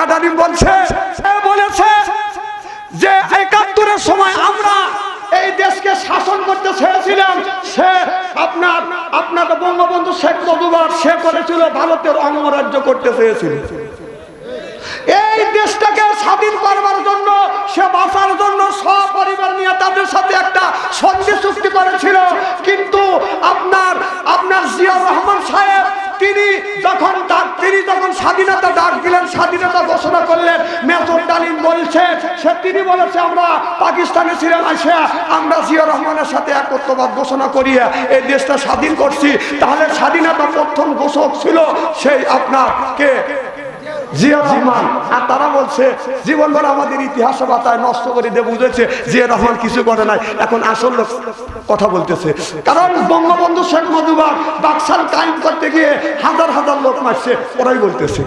পাকা ডালিম বলছে, সে বলেছে যে ৭১-এর সময় আমরা এই দেশকে শাসন করতে চেয়েছিলাম, সে আপনার বঙ্গবন্ধু শেখ মুজিবুর সে করেছিল ভারতের অঙ্গরাজ্য করতে চেয়েছিল। এই দেশটাকে স্বাধীন করবার জন্য, সে বাঁচার জন্য সপরিবার নিয়ে তাদের সাথে একটা সন্ধি চুক্তি করেছিল। কিন্তু আপনার জিয়াউর রহমান সাহেব তিনি যখন স্বাধীনতা ডাক দিলেন, স্বাধীনতা ঘোষণা করলেন, মেজর ডালিম বলছে তিনি বলেছে আমরা পাকিস্তানে ছিলাম, আসে আমরা জিয়াউর রহমানের সাথে একত্রবাদ ঘোষণা করিয়ে এই দেশটা স্বাধীন করছি। তাহলে স্বাধীনতা প্রথম ঘোষক ছিল সেই আপনার কে? জিয়াউর রহমান। আর তারা বলছে জীবনভর আমাদের ইতিহাস পাতায় নষ্ট করে দিয়ে বুঝেছে জিয়াউর রহমান কিছু করে নাই। এখন আসল কথা বলতেছে, কারণ বঙ্গবন্ধু শেখ মুজিবুর বাকশাল কায়েম করতে গিয়ে হাজার হাজার লোক মারছে, ওরাই বলতেছে।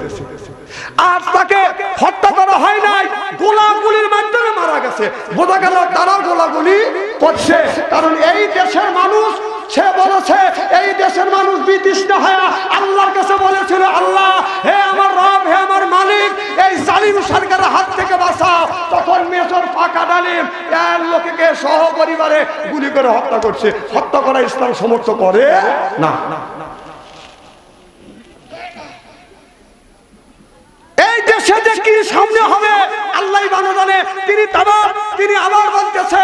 আর তাকে হত্যা করা হয় নাই, গোলাগুলির মাধ্যমে মারা গেছে। বোঝা গেল তারাও গোলাগুলি করছে, কারণ এই দেশের মানুষ, সে বলেছে এই দেশের মানুষ বিতৃষ্ণা হয়ে আল্লাহর কাছে বলেছিল, আল্লাহ হে আমার রব, হে আমার মালিক, এই জালিম সরকারের হাত থেকে বাঁচাও। তখন মেজর পাকা ডালিম এর লোককে সহপরিবারে গুলি করে হত্যা করছে। হত্যা করা ইসলাম সমর্থন করে না। এই দেশে যে কি সামনে হবে আল্লাহই ভালো জানে। তিনি আবার বলতেছে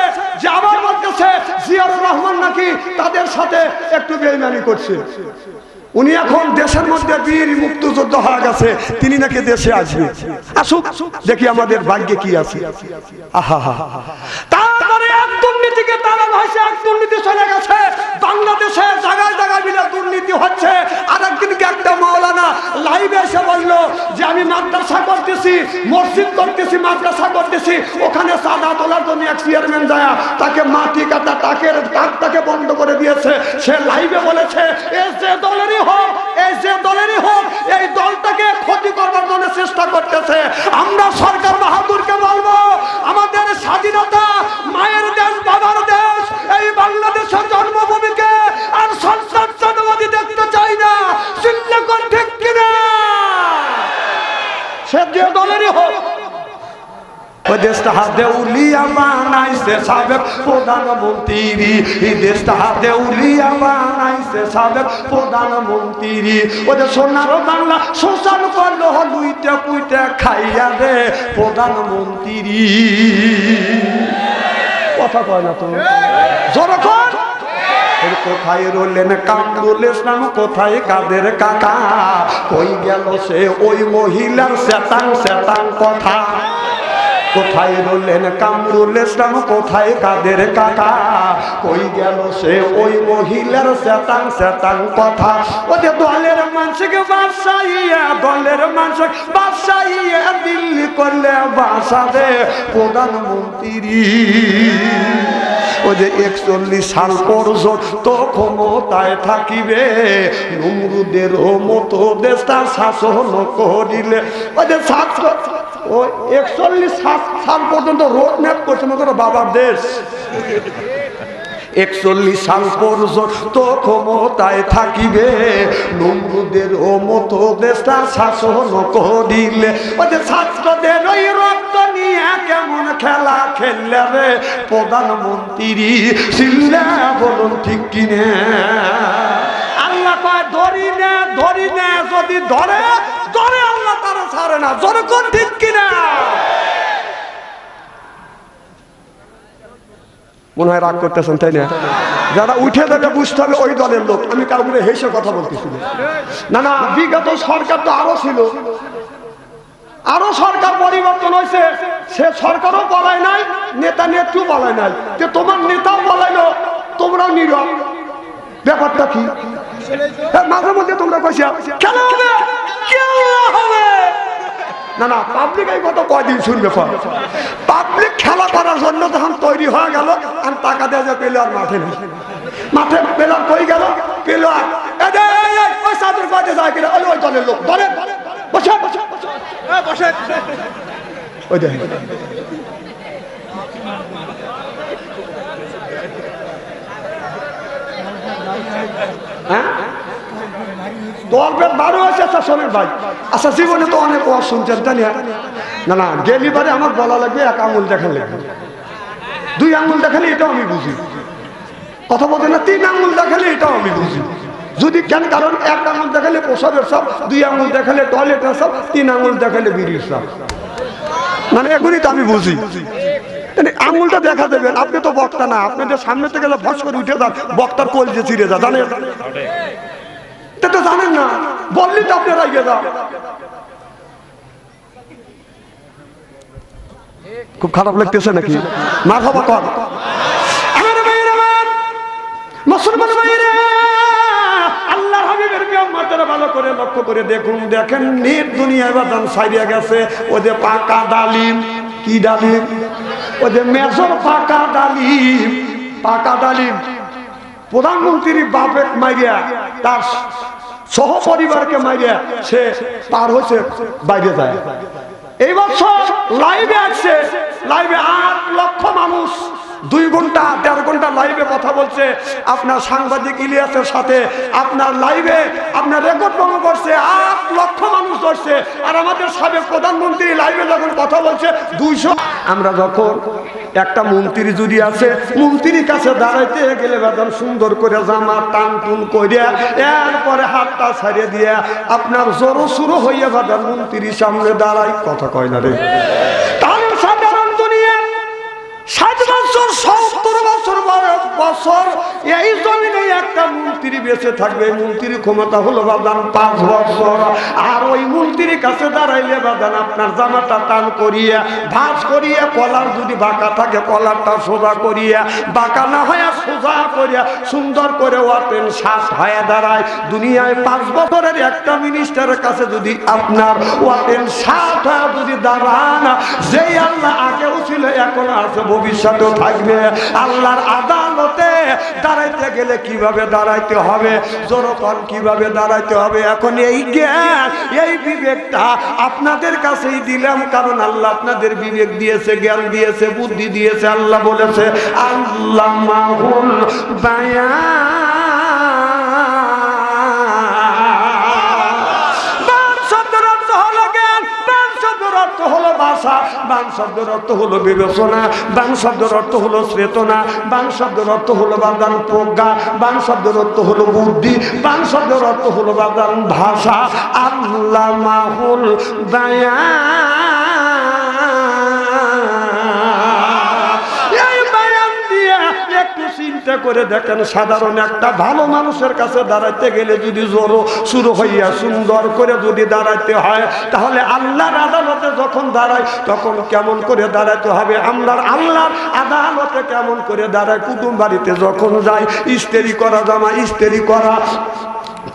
জিয়াউর রহমান নাকি তাদের সাথে একটু বেঈমানি করছে। উনি এখন দেশের মধ্যে বীর মুক্তিযোদ্ধা হয়ে গেছে, তিনি নাকি দেশে আসবে। আসুক, দেখি আমাদের ভাগ্যে কি আছে। তারপরে এক দুর্নীতিকে তাড়ানো হয়েছে, এক দুর্নীতি চলে গেছে বাংলাদেশে, জায়গায় জায়গায় মিলে দুর্নীতি হচ্ছে। আর একদিনকে একটা মাওলানা লাইভে এসে বললো যে আমি মাদ্রাসা করতেছি, মসজিদ করতেছি, মাদ্রাসা করতেছি, ওখানে চাঁদা তোলার জন্য এক চেয়ারম্যান যায় তাকে মাটি কাটা তাকে বন্ধ করে দিয়েছে। সে লাইভে বলেছে এই যে দলেরই হোক এই দলটাকে ক্ষতি করবার জন্য চেষ্টা করতেছে। আমরা সরকার বাহাদুরকে বলবো, আমাদের স্বাধীনতা মায়ের দেশ, বাবার দেশ, এই বাংলাদেশের জন্মভূমিকে আর সন্ত্রাসবাদী দেখতে চাই না। চিন্তা কর ঠিক কিনা? সে যে দলেরই হোক। ওই দেশটা হাতে উলিয়া বানাইছে সাবেক প্রধানমন্ত্রী, এই দেশটা হাতে উলিয়া বানাইছে সাবেক প্রধানমন্ত্রী। ওদের সোনার বাংলা শোষণ করলো লুইটা পুইটা খাইয়া রে প্রধানমন্ত্রী। কথা কয় না তুমি যখন কোথায় রইলেন কামরুল ইসলাম, কোথায় কাদের কাকা, কই গেল সে ওই মহিলার শ্বেতাং কথা। কোথায় রইলেন কামরুল ইসলাম, কোথায় কাদের কাকা, কই গেল সে ওই মহিলার শ্বেতাং কথা। ওদের দলের মানুষকে বাসাইয়া, দলের মানুষ বাসাইয়া দিল্লি করলে বাসাবে প্রধানমন্ত্রী। ওই যে 41 সাল পর্যন্ত ক্ষমতায় থাকিবে, নমরুদের মতো দেশটা শাসন করিলে। ওই যে 41 সাল পর্যন্ত রোড ম্যাপ করছে বাবার দেশ। 41 সাল পর্যন্ত ক্ষমতায় থাকিবে, নমরুদের মতো দেশটা শাসন করিলে। ওই যে ছাত্রদের ওই রক্ত নিয়ে কেমন খেলা খেললে রে প্রধানমন্ত্রী ছিলেন, বলুন ঠিক কিনে? আল্লাহ কয় ধরি না, যদি ধরে আল্লাহ তারা ছাড়ে না। যখন ঠিক কিনা? মনে হয় রাগ করতেছেন, তাই না? যারা উঠে যাবে বুঝতে হবে ওই দলের লোক। আমি কাউকে হেসে কথা বলতেছি না। বিগত সরকার তো আরো ছিল, আরো সরকার পরিবর্তন হয়েছে, সে সরকারও বলায় নাই, নেতা নেত্রীও বলায় নাই, যে তোমার নেতাও বলাইলো তোমরাও নীরব। ব্যাপারটা কি? মাঝে মধ্যে তোমরা কইছো খেলা হবে, না পাবলিক এই কথা কয়দিন শুনবে? পাবলিক খেলা করার জন্য যখন তৈরি হয়ে গেল, আর টাকা দেওয়া যে প্লেয়ার মাঠে নেই, মাঠে প্লেয়ার কই গেল? প্লেয়ার চাদর পাতে যায় কিনা ওই দলের লোক ধরে বসে ওই দেখেন। হ্যাঁ তলপেট বারো হয়েছে। আচ্ছা শোনেন ভাই, আচ্ছা জীবনে তো অনেক ওয়াজ শুনছেন তাই না? না গেলি বারে আমার বলা লাগবে এক আঙুল দেখান লাগবে, দুই আঙুল দেখালে এটাও আমি বুঝি, কথা বলতে না, তিন আঙুল দেখালে এটাও আমি বুঝি। যদি কেন, কারণ এক আঙুল দেখালে প্রসাবের সব, দুই আঙুল দেখালে টয়লেটের সব, তিন আঙুল দেখালে বিড়ির সব, মানে এগুলি তো আমি বুঝি। আঙুলটা দেখা দেবেন, আপনি তো বক্তা না, আপনাদের সামনে থেকে ভস করে উঠে যান, বক্তার কোল যে চিরে যা, জানেন তো জানেন না, বললি তো আপনারা এগিয়ে যান। খুব খারাপ লাগতেছে নাকি? মা খাবা কর মুসলমান ভাইরা, আল্লাহর হাবিবের কিয়ামতের ভালো করে লক্ষ্য করে দেখুন। দেখেন নির দুনিয়ায় বাদাম ছাইরিয়া গেছে, ও যে পাকা ডালিম, কি ডালিম? ও যে মেজর পাকা ডালিম, পাকা ডালিম। প্রধানমন্ত্রী বাপের মাইরিয়া, তার সহ পরিবারকে মাইরিয়া সে পার হয়েছে, বাইরে যায়। এই বছর লাইভে আসছে, লাইভে 8 লক্ষ মানুষ 2 ঘন্টা 1.5 ঘন্টা লাইভে কথা বলছে। আপনার সাংবাদিক ইলিয়াসের সাথে আপনার লাইভে আপনার রেকর্ড ভঙ্গ করছে, 8 লক্ষ মানুষ ধরছে। আর আমাদের সাবেক প্রধানমন্ত্রী লাইভে যখন কথা বলছে 200। আমরা যখন একটা মন্ত্রী যদি আছে, মন্ত্রীর কাছে দাঁড়াইতে গেলে বেদন সুন্দর করে জামা টান টুন করিয়া এরপরে হাতটা ছাড়িয়ে দিয়া আপনার জোরো শুরু হইয়া বেদন মন্ত্রীর সামনে দাঁড়াই, কথা কয় না রে। তার সাধারণ দুনিয়া 60 বছর 70 বছর এই জমিনে একটা মন্ত্রী বেঁচে থাকবে। মন্ত্রীর ক্ষমতা হলো বাদান 5 বছর। আর ওই মন্ত্রীর কাছে দাঁড়াইলে বাদান আপনার জামাটা টান করিয়া ভাঁজ করিয়া, কলার যদি বাঁকা থাকে কলারটা সোজা করিয়া, বাঁকা না হয় সোজা করিয়া সুন্দর করে ওয়াটেন 7 হয়ে দাঁড়ায়। দুনিয়ায় 5 বছরের একটা মিনিস্টারের কাছে যদি আপনার ওয়াটেন 7 হয়ে যদি দাঁড়ান, যেই আল্লাহ আগেও ছিল এখন আছে ভবিষ্যতেও থাকবে, আল্লাহর আদালতে দাঁড়াইতে গেলে কিভাবে দাঁড়াইতে হবে, জনগণ কিভাবে দাঁড়াইতে হবে, এখন এই জ্ঞান এই বিবেকটা আপনাদের কাছেই দিলাম। কারণ আল্লাহ আপনাদের বিবেক দিয়েছে, জ্ঞান দিয়েছে, বুদ্ধি দিয়েছে। আল্লাহ বলেছে আল্লামাহুল বায়ান, হলো ভাষা, বাং শব্দের অর্থ হলো বিবেচনা, বাং শব্দের অর্থ হলো চেতনা, বাং শব্দের অর্থ হলো বাদান প্রজ্ঞা, বাং শব্দের অর্থ হলো বুদ্ধি, বাং শব্দের অর্থ হলো বাদান ভাষা। আল্লামাহুল বায়ান, একটু চিন্তা করে দেখেন, সাধারণ একটা ভালো মানুষের কাছে দাঁড়াইতে গেলে যদি জোরো শুরু হইয়া সুন্দর করে যদি দাঁড়াইতে হয়, তাহলে আল্লাহর আদালতে যখন দাঁড়াই তখন কেমন করে দাঁড়াইতে হবে? আল্লাহর আদালতে কেমন করে দাঁড়ায়? কুটুম বাড়িতে যখন যাই, ইস্তেরি করা জামা, ইস্তেরি করা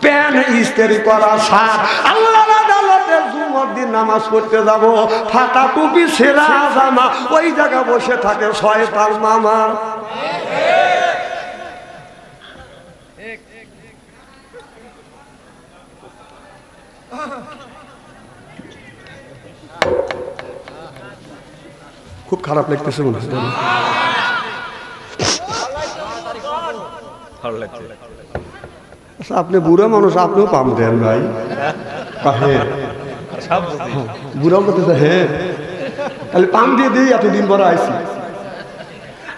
প্যান্ট, ইস্তেরি করা শার্ট, আল্লাহর আদালতে জুমার দিন নামাজ পড়তে যাব, ফাটা টুপি ছেঁড়া জামা, ওই জায়গা বসে থাকে শয়তান মামা। খুব খারাপ লাগতেছে মনে হচ্ছে। আচ্ছা আপনি বুড়া মানুষ, আপনিও পাম দেন ভাই। বুড়াও করতেছে, হ্যাঁ তাহলে পাম দিয়ে দিই, এতদিন পরে আইসি।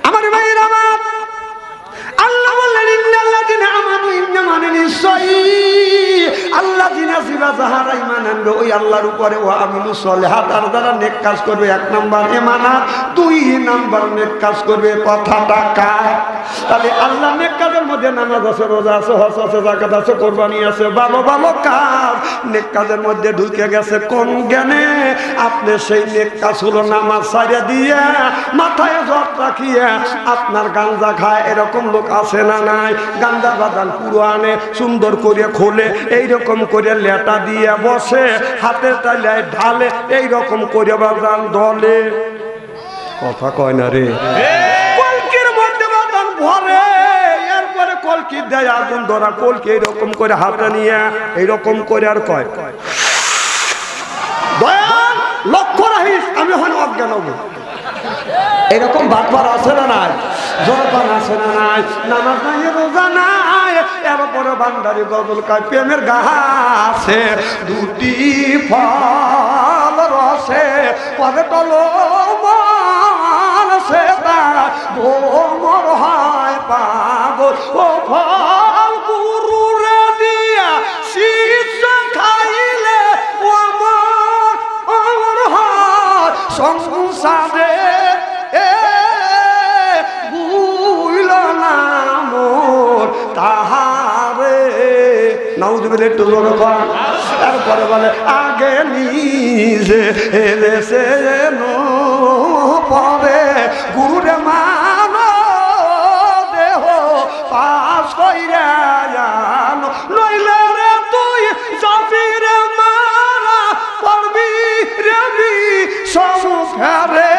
আমার ভাইয়ের আমার আল্লাহ বললেন ইন্নাল্লাযিনা আমানু, ইন্না মানে নিশ্চয়ই আল্লাযিনা যাহারা ঈমান আনবে ওই আল্লাহর উপরে, ওয়া আমিলুস সলিহাত, আর যারা নেক কাজ করবে। 1 নাম্বার ঈমানাত, 2 নাম্বার নেক কাজ করবে। কথাটা কার? তাহলে আল্লাহ নেক কাজের মধ্যে নামাজ আছে, রোজা আছে, হজ আছে, যাকাত আছে, কুরবানি আছে, ভালো ভালো কাজ নেক কাজের মধ্যে ঢুকে গেছে। কোন জ্ঞানে? আপনি সেই নেক কাজ হলো নামাজ ছাড়িয়ে দিয়ে মাথায় জট রাখিয়ে আপনার গাঞ্জা খায়, এরকম লোক আছে না নাই? গাঞ্জা বাদান পুরো আনে, সুন্দর করে খোলে, এইরকম করে লেটা দিয়ে বসে, হাতে তাইলে ঢালে, এইরকম করে বাদান দলে। কথা কয় না রে। কলকির মধ্যে বাদান ভরে, এরপরে কলকি দেয় আগুন ধরা, কলকি এইরকম করে হাতে নিয়ে এইরকম করে আর কয় দয়াল লক্ষ্য রাখিস, আমি হন অজ্ঞান হব। এরকম বাটবার আছে না নাই? জনগণ আছে না নাই? নামাজ নাই, রোজা নাই, এরপরে ভান্ডারি গজল গায় প্রেমের গাছে দুটি ফল রসে পরে টলো সে ভোমর হয় পাগল ও ফল গুরুরে দিয়া শিষ্য খাইলে ও আমার হয় সংসারে বুইল না মোর তাহারে নাউজুবিল্লাহ একটু জোরে কর। তারপরে বলে আগে নিজে এসে পরে গুরুরে মান দেহ পাশ কইরা জানো নইলে রে তুই যাবি রে মারা পড়বি রে সংসারে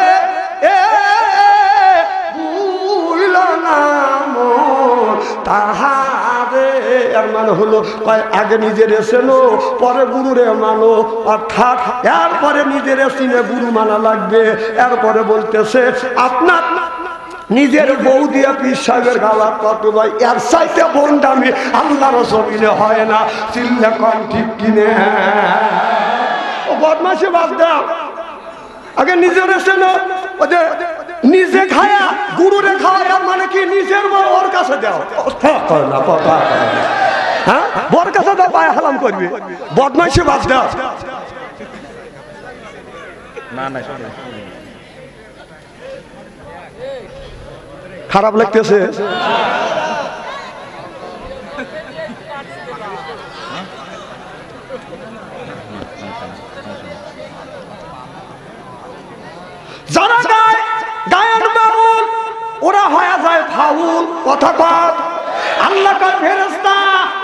বুইল না মোর তাহারে। এর মানে হলো আগে নিজের এসেনো পরে গুরুরে মানো, অর্থাৎ এরপরে নিজের এসিনে গুরু মানা লাগবে। এরপরে বলতেছে আপনার নিজের বউ দিয়ে পীর সাহেবের গালার কত ভাই এর সাইতে বন্ডামি আল্লাহর জমিনে হয় না। চিল্লা কম ঠিক কিনে ও বদমাশি বাদ দাও। আগে নিজের এসেনো নিজে খায়া গুরুরে খাওয়া মানে কি নিজের বউ ওর কাছে দাও না কথা হ্যাঁ বর কাছে দাও পায়ে হালাম করবি বদমাইশি বাদ দাও। খারাপ লাগতেছে যারা গায় গায়ের বাউল ওরা হয়ে যায় ফাউল। কথা কর আল্লাহ কা ফেরেশতা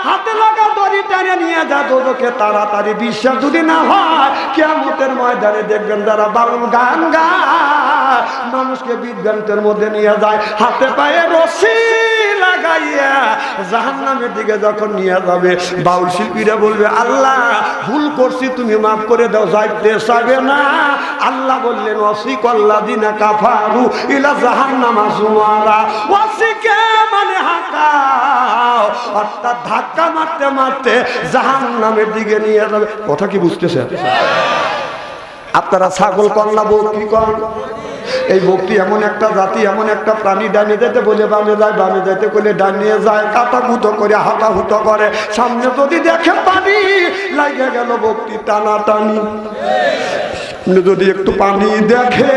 হাতে লাগা দড়ি টেনে নিয়ে যা দোজখে তাড়াতাড়ি। বিশ্বাস যদি না হয় কিয়ামতের ময়দানে দেখবেন যারা বাউল গান গায় মানুষকে বিভ্রান্তের মধ্যে নিয়ে যায় হাতে পায়ে রশি লাগাইয়া জাহান্নামের দিকে যখন নিয়ে যাবে বাউল শিল্পীরা বলবে আল্লাহ ভুল করছি তুমি মাফ করে দাও, যাইতে চাইবে না। আল্লাহ বললেন ওয়াসিকাল্লাযিনা কাফারু ইলা জাহান্নামা যুমারা। ওয়াসিকা মানে হাঁকা অর্থাৎ ধাক্কা মারতে মারতে জাহান্নামের দিকে নিয়ে যাবে। কথা কি বুঝতেছেন? আপনারা ছাগল কল্লা বকরি কর এই বকরি এমন একটা জাতি এমন একটা প্রাণী ডানে যেতে বলে বামে যায়, বামে যেতে বলে ডানে যায়, কাটাকুটো করে হাঁটাহুটো করে। সামনে যদি দেখে পানি লাগে গেল বকরি টানা টানি। যদি একটু পানি দেখে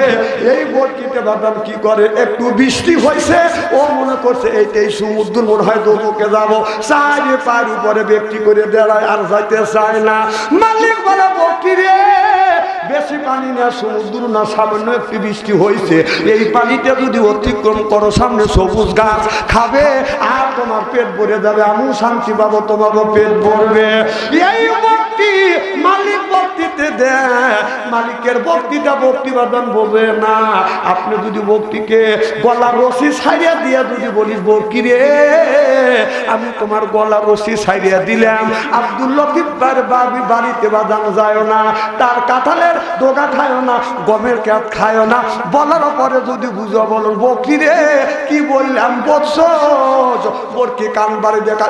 এই বটকিতে বাদাম কি করে একটু বৃষ্টি হয়েছে ও মনে করছে এইটাই সমুদ্র মনে হয় দোকে যাবো চারি পার উপরে ব্যক্তি করে দাঁড়ায় আর যাইতে চায় না। মালিক বলে বকরি রে বেশি পানি না সমুদ্র না সামান্য একটু বৃষ্টি হয়েছে এই পানিতে যদি অতিক্রম করো সামনে সবুজ গাছ খাবে আর তোমার পেট ভরে যাবে, আমিও শান্তি পাবো তোমারও পেট ভরবে। এই বকরি মালিক বকরিতে দেয় মালিকের বকরিটা বকরি বাদান বোঝে না। আপনি যদি বকরিকে গলা রশি ছাড়িয়ে দিয়ে যদি বলিস বকরি রে আমি তোমার গলা রশি ছাড়িয়ে দিলাম, আব্দুল লতিফ বাড়িতে বাদান যায় না, তার কাঁঠালের ডোগা খায় না, গমের ক্যাট খায় না, বলার পরে যদি বুঝো বলো বকরি রে কি বললাম বলছো বকরি কান বাড়ি দেখা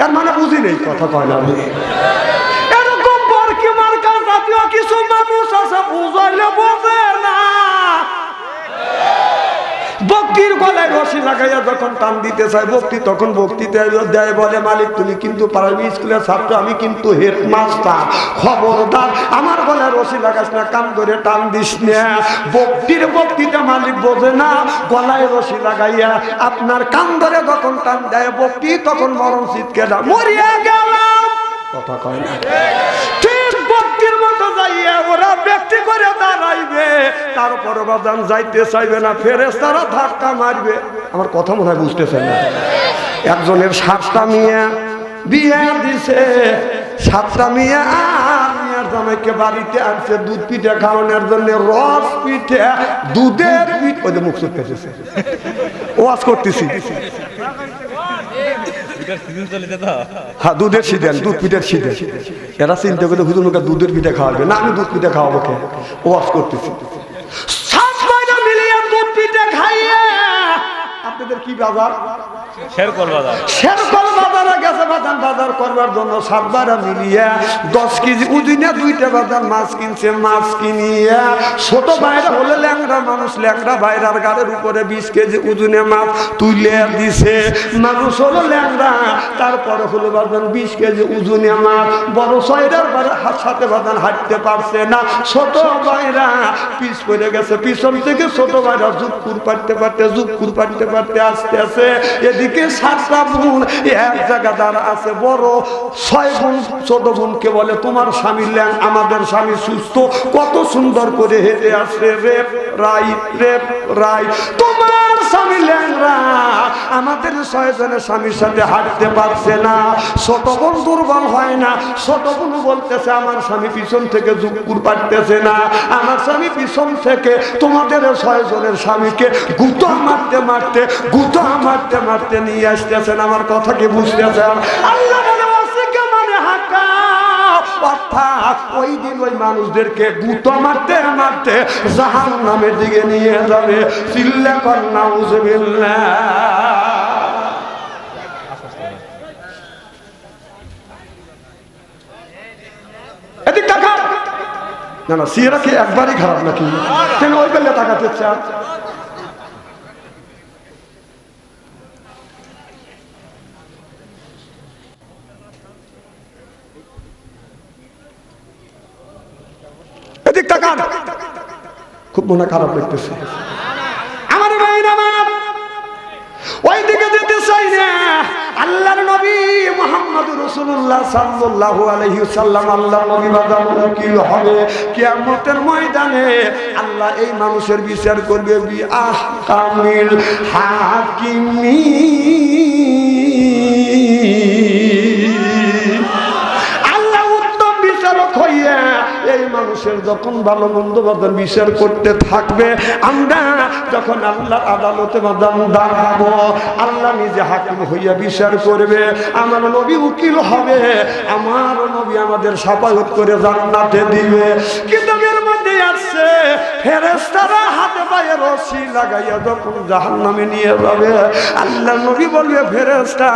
এর মানে বুঝি নেই। কথা কয় না এরকম বকরি মার্কা জাতীয় কিছু মানুষ আছে বুঝাইলে বোঝে না। বকরির গলায় রশি লাগাইয়া যখন টান দিতে চায় বকরি তখন বকরিতে দেয় বলে মালিক তুমি কিন্তু প্রাইমারি স্কুলের ছাত্র, আমি কিন্তু হেডমাস্টার, খবরদার আমার গলায় রশি লাগাস না, কান ধরে টান দিস না। বকরিটা মালিক বোঝে না, গলায় রশি লাগাইয়া আপনার কান ধরে যখন টান দেয় বকরি তখন মরণ চিৎকে না মরিয়া গেলাম। কথা কয় না ঠিক বকরির মতো যাইয়া ওরা ব্যক্তি করে দাঁড়াইবে তারপর বাদান যাইতে চাইবে না, ফেরেশতারা ধাক্কা মারবে। আমার কথা মনে হয় বুঝতেছেন না? একজনের 7টা মেয়ে বিয়ে দিছে, 7টা মেয়ে আর মেয়ের জামাইকে বাড়িতে আসছে দুধ পিঠা খাওয়ানোর জন্য, রস পিঠে দুধের পিঠ ওই যে মুখ চুটতেছে ওয়াজ করতেছি হ্যাঁ দুধের সিজন দুধ পিঠার সিজন। এরা চিন্তা করে হুজুর মুখে দুধের পিঠা খাওয়াবে না, আমি দুধ পিঠা খাওয়াবো কে ওয়াজ করতেছি। 7 মহিলা মিলিয়ে দুধ পিঠা খাইয়ে আপনি আপনাদের কি বাজার? শেরকল বাজার। শেরকল বাজারে গেছে বাজার বাজার করবার জন্য সাতবারা মিলিয়ে 10 কেজি উদিনে 2টা বাজার মাছ কিনছে। মাছ কিনিয়া ছোট বাইরা হলে ল্যাংড়া মানুষ, ল্যাংড়া বাইরার গাড়ির উপরে 20 কেজি উজনে মাছ তুলে দিছে। মানুষ হলো ল্যাংড়া, তারপরে হলো বাজান 20 কেজি উজনে মাছ। বড় সয়রার সাথে বাজান হাঁটতে পারছে না, ছোট বাইরা পিছ পড়ে গেছে। পিছন থেকে ছোট বাইরা জুকুর পাড়তে পারতে জুকুর পাড়তে পারতে আসতে আসে। এদিকে 7টা বোন এক জায়গা দাঁড়া আছে। বড় 6 বোন ছোট বোনকে বলে তোমার স্বামী ল্যাং, আমাদের স্বামী সুস্থ, কত সুন্দর করে হেঁটে আসছে। রেপ রাইট রেপ রাইট, তোমার স্বামী ল্যাংরা, আমাদের 6 জনের স্বামীর সাথে হাঁটতে পারছে না। ছোট বোন দুর্বল হয় না, ছোট বোন বলতেছে আমার স্বামী পিছন থেকে জুকুর পাড়তেছে না, আমার স্বামী পিছন থেকে তোমাদের 6 জনের স্বামীকে গুতা মারতে মারতে গুতা মারতে মারতে নিয়ে আসতেছেন। আমার কথা কি বুঝতেছেন? আল্লাহ বলে ওয়াসিকা মানে হাকা, অর্থাৎ ওই দিন ওই মানুষদেরকে গুতা মারতে মারতে জাহান্নামের দিকে নিয়ে যাবে। চিল্লা কর নাউজুবিল্লাহ। এদিক টাকা না না, সিয়ারা কি একবারই খারাপ নাকি? কেন ওই বেলে তাকাতে চান? এদিক তাকান, খুব মনে খারাপ লাগতেছে আমার ভাই। ওই দিকে যেতে চাই না। আল্লাহর নবী মুহাম্মদুর রাসূলুল্লাহ সাল্লাল্লাহু আলাইহি ওয়াসাল্লাম আল্লাহর নবী বাজার উকিল হবে কিয়ামতের ময়দানে। আল্লাহ এই মানুষের বিচার করবে বি আহকামিল হাকিমিন। আল্লাহ উত্তম বিচারক হইয়া এই মানুষের যখন ভালো মন্দ বাজার বিচার করতে থাকবে, আমরা যখন আল্লাহর আদালতে বাজার দাঁড়াবো, আল্লাহ নিজে হাকিম হইয়া বিচার করবে, আমার নবী উকিল হবে, আমার নবী আমাদের শাফাআত করে জান্নাতে দিবে। কিতাবের মধ্যে আছে ফেরেশতারা হাতে পায়ে রশি লাগাইয়া যখন জাহান্নামে নিয়ে যাবে, আল্লাহ নবী বলবে ফেরেশতা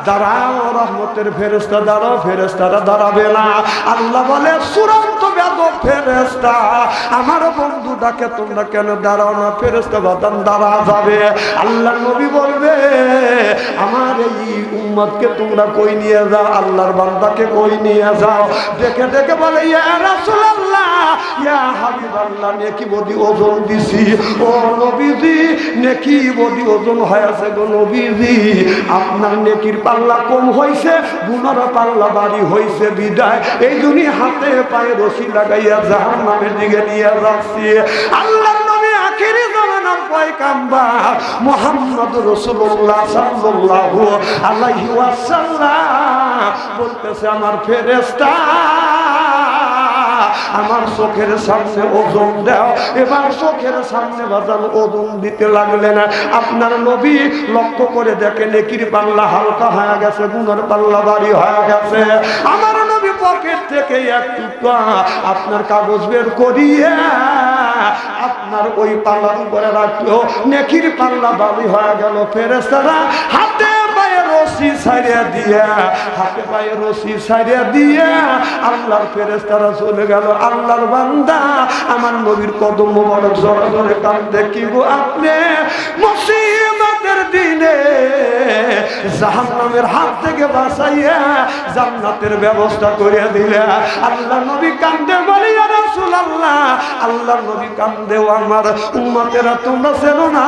দাঁড়াও, রহমতের ফেরেশতা দাঁড়াও। ফেরেশতারা দাঁড়াবে না। আল্লাহ বলে চূড়ান্ত বেয়াদব ফেরেশতা, আমার বন্ধুটাকে তোমরা কেন দাঁড়াও না? ফেরেশতা বাদান দাঁড়া যাবে। আল্লাহ নবী বলবে আমার এই উম্মতকে তোমরা কই নিয়ে যাও, আল্লাহর বান্দাকে কই নিয়ে যাও। দেখে দেখে বলে ইয়া রাসূলুল্লাহ, ইয়া হাবিবাল্লাহ, নেকি বডি ওজন দিছি। ও নবীজি, নেকি বডি ওজন হয়েছে গো নবীজি, আপনার নেকির পাল্লা কম হইছে, গুনার পাল্লা বাড়ি হইছে বিদায় এই জন্য হাতে পায়ে রশি লাগাইয়া জাহান্নামের দিকে নিয়ে যাচ্ছি। আল্লাহর নবী আখিরি জামানার পয়গাম্বর মুহাম্মদুর রাসূলুল্লাহ সাল্লাল্লাহু আলাইহি ওয়াসাল্লাম বলতেছে আমার ফেরেশতা আমার চোখের সামনে ওজন দাও। এবার চোখের সামনে বাজান ওজন দিতে লাগলেন। আপনার নবী লক্ষ্য করে দেখে নেকির পাল্লা হালকা হয়ে গেছে, গুনার পাল্লা ভারী হয়ে গেছে। আমার নবী পকেট থেকে একটু আপনার কাগজ বের করিয়ে আপনার ওই পাল্লার উপরে রাখলো, নেকির পাল্লা ভারী হয়ে গেল। ফেরেশতারা হাতে পায়ে রশি ছাড়িয়ে দিয়া, হাতে পায়ে রশি ছাড়িয়ে দিয়া আল্লাহর ফেরেশতারা চলে গেল। আল্লাহর বান্দা আমার নবীর কদম মোবারক জোরে জোরে কাঁদতে, কি গো আপনি মুসিবতের দিনে জাহান্নামের হাত থেকে বাঁচাইয়া জান্নাতের ব্যবস্থা করে দিলে। আল্লাহর নবী কান্দে বলি ইয়া রাসূলুল্লাহ, আল্লাহর নবী কান্দে আমার উম্মতেরা তোমরা চেনো না,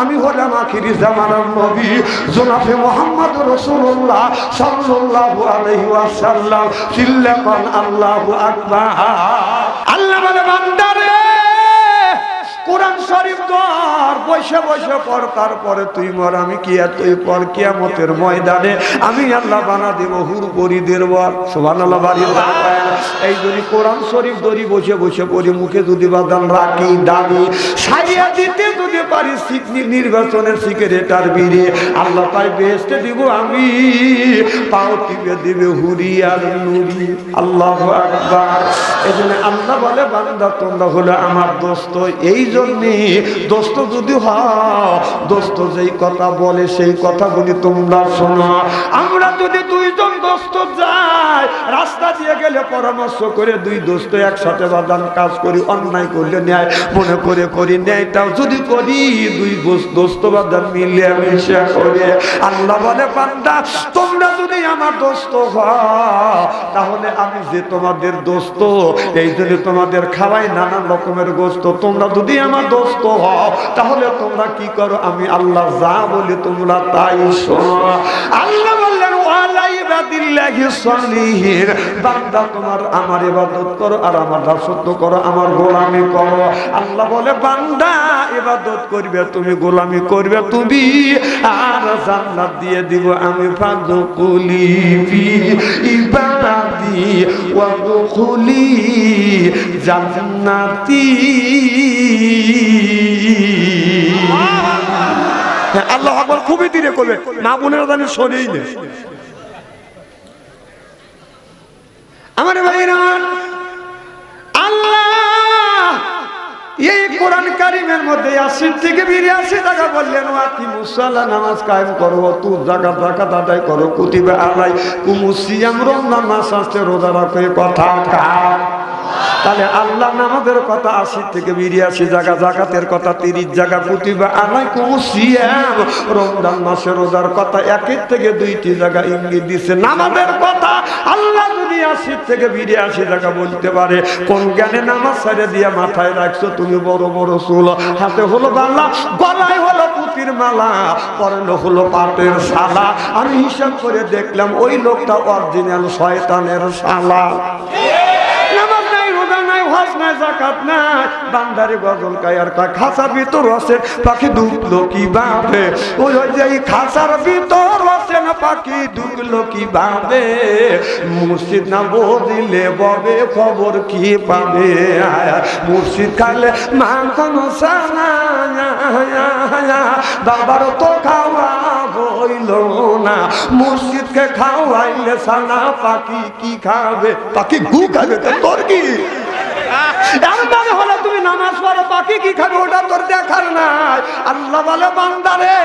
আমি হলাম আখিরি জামানার নবী জনাবে মুহাম্মদ রাসূলুল্লাহ সাল্লাল্লাহু আলাইহি ওয়াসাল্লাম। চিল্লাপান আল্লাহু আকবার। আল্লাহ বলে বান্দারে কোরআন শরীফ ধর, বসে বসে পড়, তারপরে তুই মর, আমি কি তুই পর কিয়ামতের ময়দানে আমি আল্লাহ বানা দেব হুরপরিদের বর। সুবহানাল্লাহ। এই যদি কোরআন শরীফ ধরি বসে বসে পড়ি, মুখে যদি বাদান রাখি, দাঁড়ি সাইয়া দিতে যদি পারি নির্বাচনের সিগারেটার বিড়ি, আল্লাহ তাই বেহেশতে দিব আমি, পাও টিপে দিবে হুরি আর নুরি। আল্লাহু আকবার। এই জন্য আল্লাহ বলে বান্দা তোমরা হলো আমার দোস্ত, এই জন্যে দোস্ত যদি হও, দোস্ত যেই কথা বলে সেই কথাগুলি তোমরা শোনো। আমরা যদি দুইজন দোস্ত যাই, রাস্তা দিয়ে গেলে পরামর্শ করে দুই দোস্ত একসাথে বাদান কাজ করি, অন্যায় করলে ন্যায় মনে করে করি, ন্যায়টাও যদি করি দুই দোস্ত বাদান মিলে মিশে করে। আল্লাহ বলে বান্দা তোমরা যদি আমার দোস্ত হও, তাহলে আমি যে তোমাদের দোস্ত, এই জন্য তোমাদের খাওয়াই নানান রকমের গোস্ত। তোমরা যদি আমার দোস্ত হও, তাহলে তোমরা কি করো, আমি আল্লাহ যা বলি তোমরা তাই শোনো। আল্লাহ বললেন ওয়ালা ইবাদিল্লাহি সালিহিন, বান্দা তোমার আমার ইবাদত করো আর আমার দাসত্ব করো, আমার গোলামি করো। আল্লাহ বলে বান্দা ইবাদত করবে তুমি, গোলামি করবে তুমি, আর জান্নাত দিয়ে দিব আমি। ফাদখুলি ফি ইবাদি ওয়াদখুলি জান্নাতি। আল্লাহ আকবার খুবই ধীরে করবে, মা বোনেরা জানি শোনেই না। আমার ভাইরা, আল্লাহ এই কোরআন কারীমের মধ্যে 80 থেকে 82 টাকা বললেন ওয়াকিমুস সালাহ, নামাজ কায়েম করো, তু যাকাত আদায় করো, কুতিবা আলাইকুমুস সিয়াম, রমজান মাস আসছে রোজা রাখো। কথা কার? তাহলে আল্লাহ নামাজের কথা 80 থেকে 82 জায়গা, যাকাতের কথা 30 জায়গা, কুতিবা আলাইকুমুস সিয়াম রমজান মাসে রোজার কথা 1 থেকে 2টি জায়গা ইঙ্গিত দিছে। নামাজের কথা আল্লাহ যদি 80 থেকে 82 জায়গা বলতে পারে, কোন জ্ঞানে নামাজ ছেড়ে দিয়ে মাথায় রাখছো তুমি বড় বড় চুল, হাতে হলো বালা, গলায় হলো পুতির মালা, পরনে হলো পাটের শালা। আমি হিসাব করে দেখলাম ওই লোকটা অরিজিনাল শয়তানের শালা। নামাজ নাই, রোজা নাই, হজ নাই, যাকাত নাই, বান্দারে গজল কায়ার কা খাঁচার ভিতর আছে পাখি ঢুকলো কিভাবে, ওই যে খাঁচার ভিতর আছে না পাখি ঢুকলো কিভাবে, মুর্শিদ না বদিলে ববে খবর কি পাবে, মুর্শিদ খাইলে মাখন সানা বাবার তো খাওয়া হইল না, মুর্শিদকে খাওয়াইলে সানা পাখি কি খাবে, পাখি গু খাবে, তোর কি হলে তুমি নামাজ পড়ো, পাখি কি খাবে ওটা তোর দেখার নাই। আল্লাহ বলে বান্দারে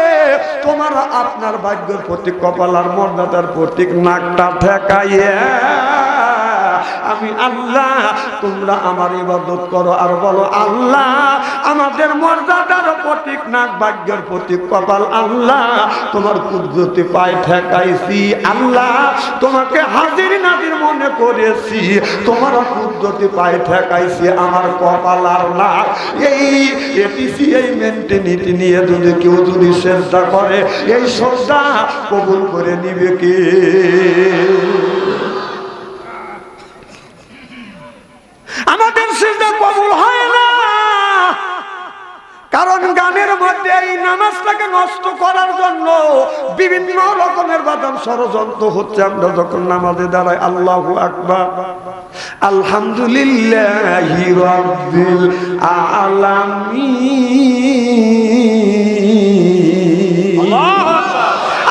তোমার আপনার ভাগ্যের প্রতীক, কপাল আর মর্যাদার প্রতীক নাকটা ঠেকাইয়া আমি আল্লাহ, তোমরা আমার ইবাদত করো আর বলো আল্লাহ আমাদের মর্যাদার প্রতীক নাক, ভাগ্যের প্রতীক কপাল, আল্লাহ তোমার কুদরতি পায় ঠেকাইছি, আল্লাহ তোমাকে হাজির নাজির মনে করেছি, তোমার কুদরতি পায় ঠেকাইছি, আমার কপাল আর নাক। এই এটিসি এই মেন্টেনিটি নিয়ে যদি কেউ যদি চেষ্টা করে, এই শ্রদ্ধা কবুল করে নিবে কে? আমাদের সিজদা কবুল হয় না, কারণ গানের মধ্যে এই নামাজটাকে নষ্ট করার জন্য বিভিন্ন রকমের বাদাম ষড়যন্ত্র হচ্ছে। আমরা যখন নামাজে দাঁড়াই আল্লাহু আকবার, আলহামদুলিল্লাহি রাব্বিল আলামিন,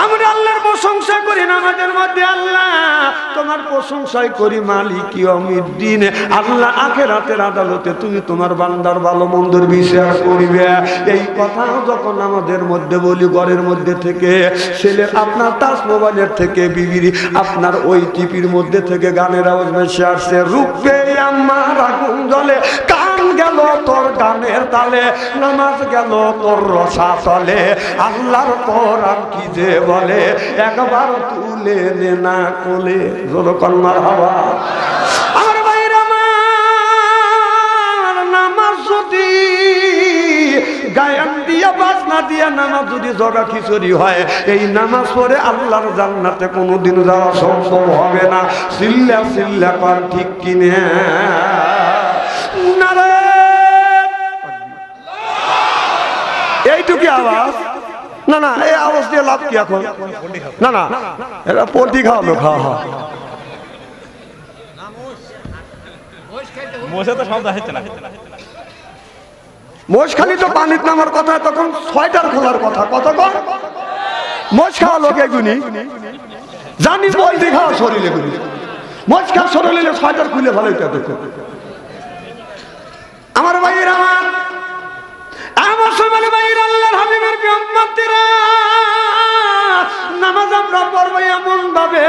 আমরা আল্লাহর প্রশংসা করি নামাজের মধ্যে, আল্লাহ তোমার প্রশংসাই করি মালিক ইয়াউমিদ্দিন, আল্লাহ আখিরাতের আদালতে তুমি তোমার বান্দার ভালো মন্দের বিচার করবে। এই কথা যখন আমাদের মধ্যে বলি, ঘরের মধ্যে থেকে ছেলের আপনার টাচ মোবাইলের থেকে, বিবির আপনার ওই টিপির মধ্যে থেকে গানের আওয়াজ ভেসে আসছে, রূপে আমার আগুন জ্বলে, কান গেল তোর গানের তালে, নামাজ গেল তোর রসা চলে, আল্লাহর কোরআন কি যে বলে, একবার তুলে নে না কোলে, হাওয়া। আমার ভাইরা আমার নামাজ যদি গায়ান দিয়া বাজনা দিয়া নামাজ যদি জগা খিচুড়ি হয়, এই নামাজ পড়ে আল্লাহর জান্নাতে কোনোদিন যাওয়া সম্ভব হবে না। চিল্লা চিল্লা কর ঠিক কিনে না রে, এইটুকু আওয়াজ না না, এই আওয়াজ দিয়ে লাভ কি এখন? না না, এটা পোল্ট্রি খাওয়ালো, খাওয়া মোষ খালি তো পানির নামার কথা, তখন 6টার খোলার কথা, কতক্ষণ মোষ খাওয়া লোক এগুনি জানি, পোল্ট্রি খাওয়া শরীরে গুলি, মোষ খাওয়া শরীরে 6টার খুলে ভালো। আমার ভাইয়ের আমার ভাবে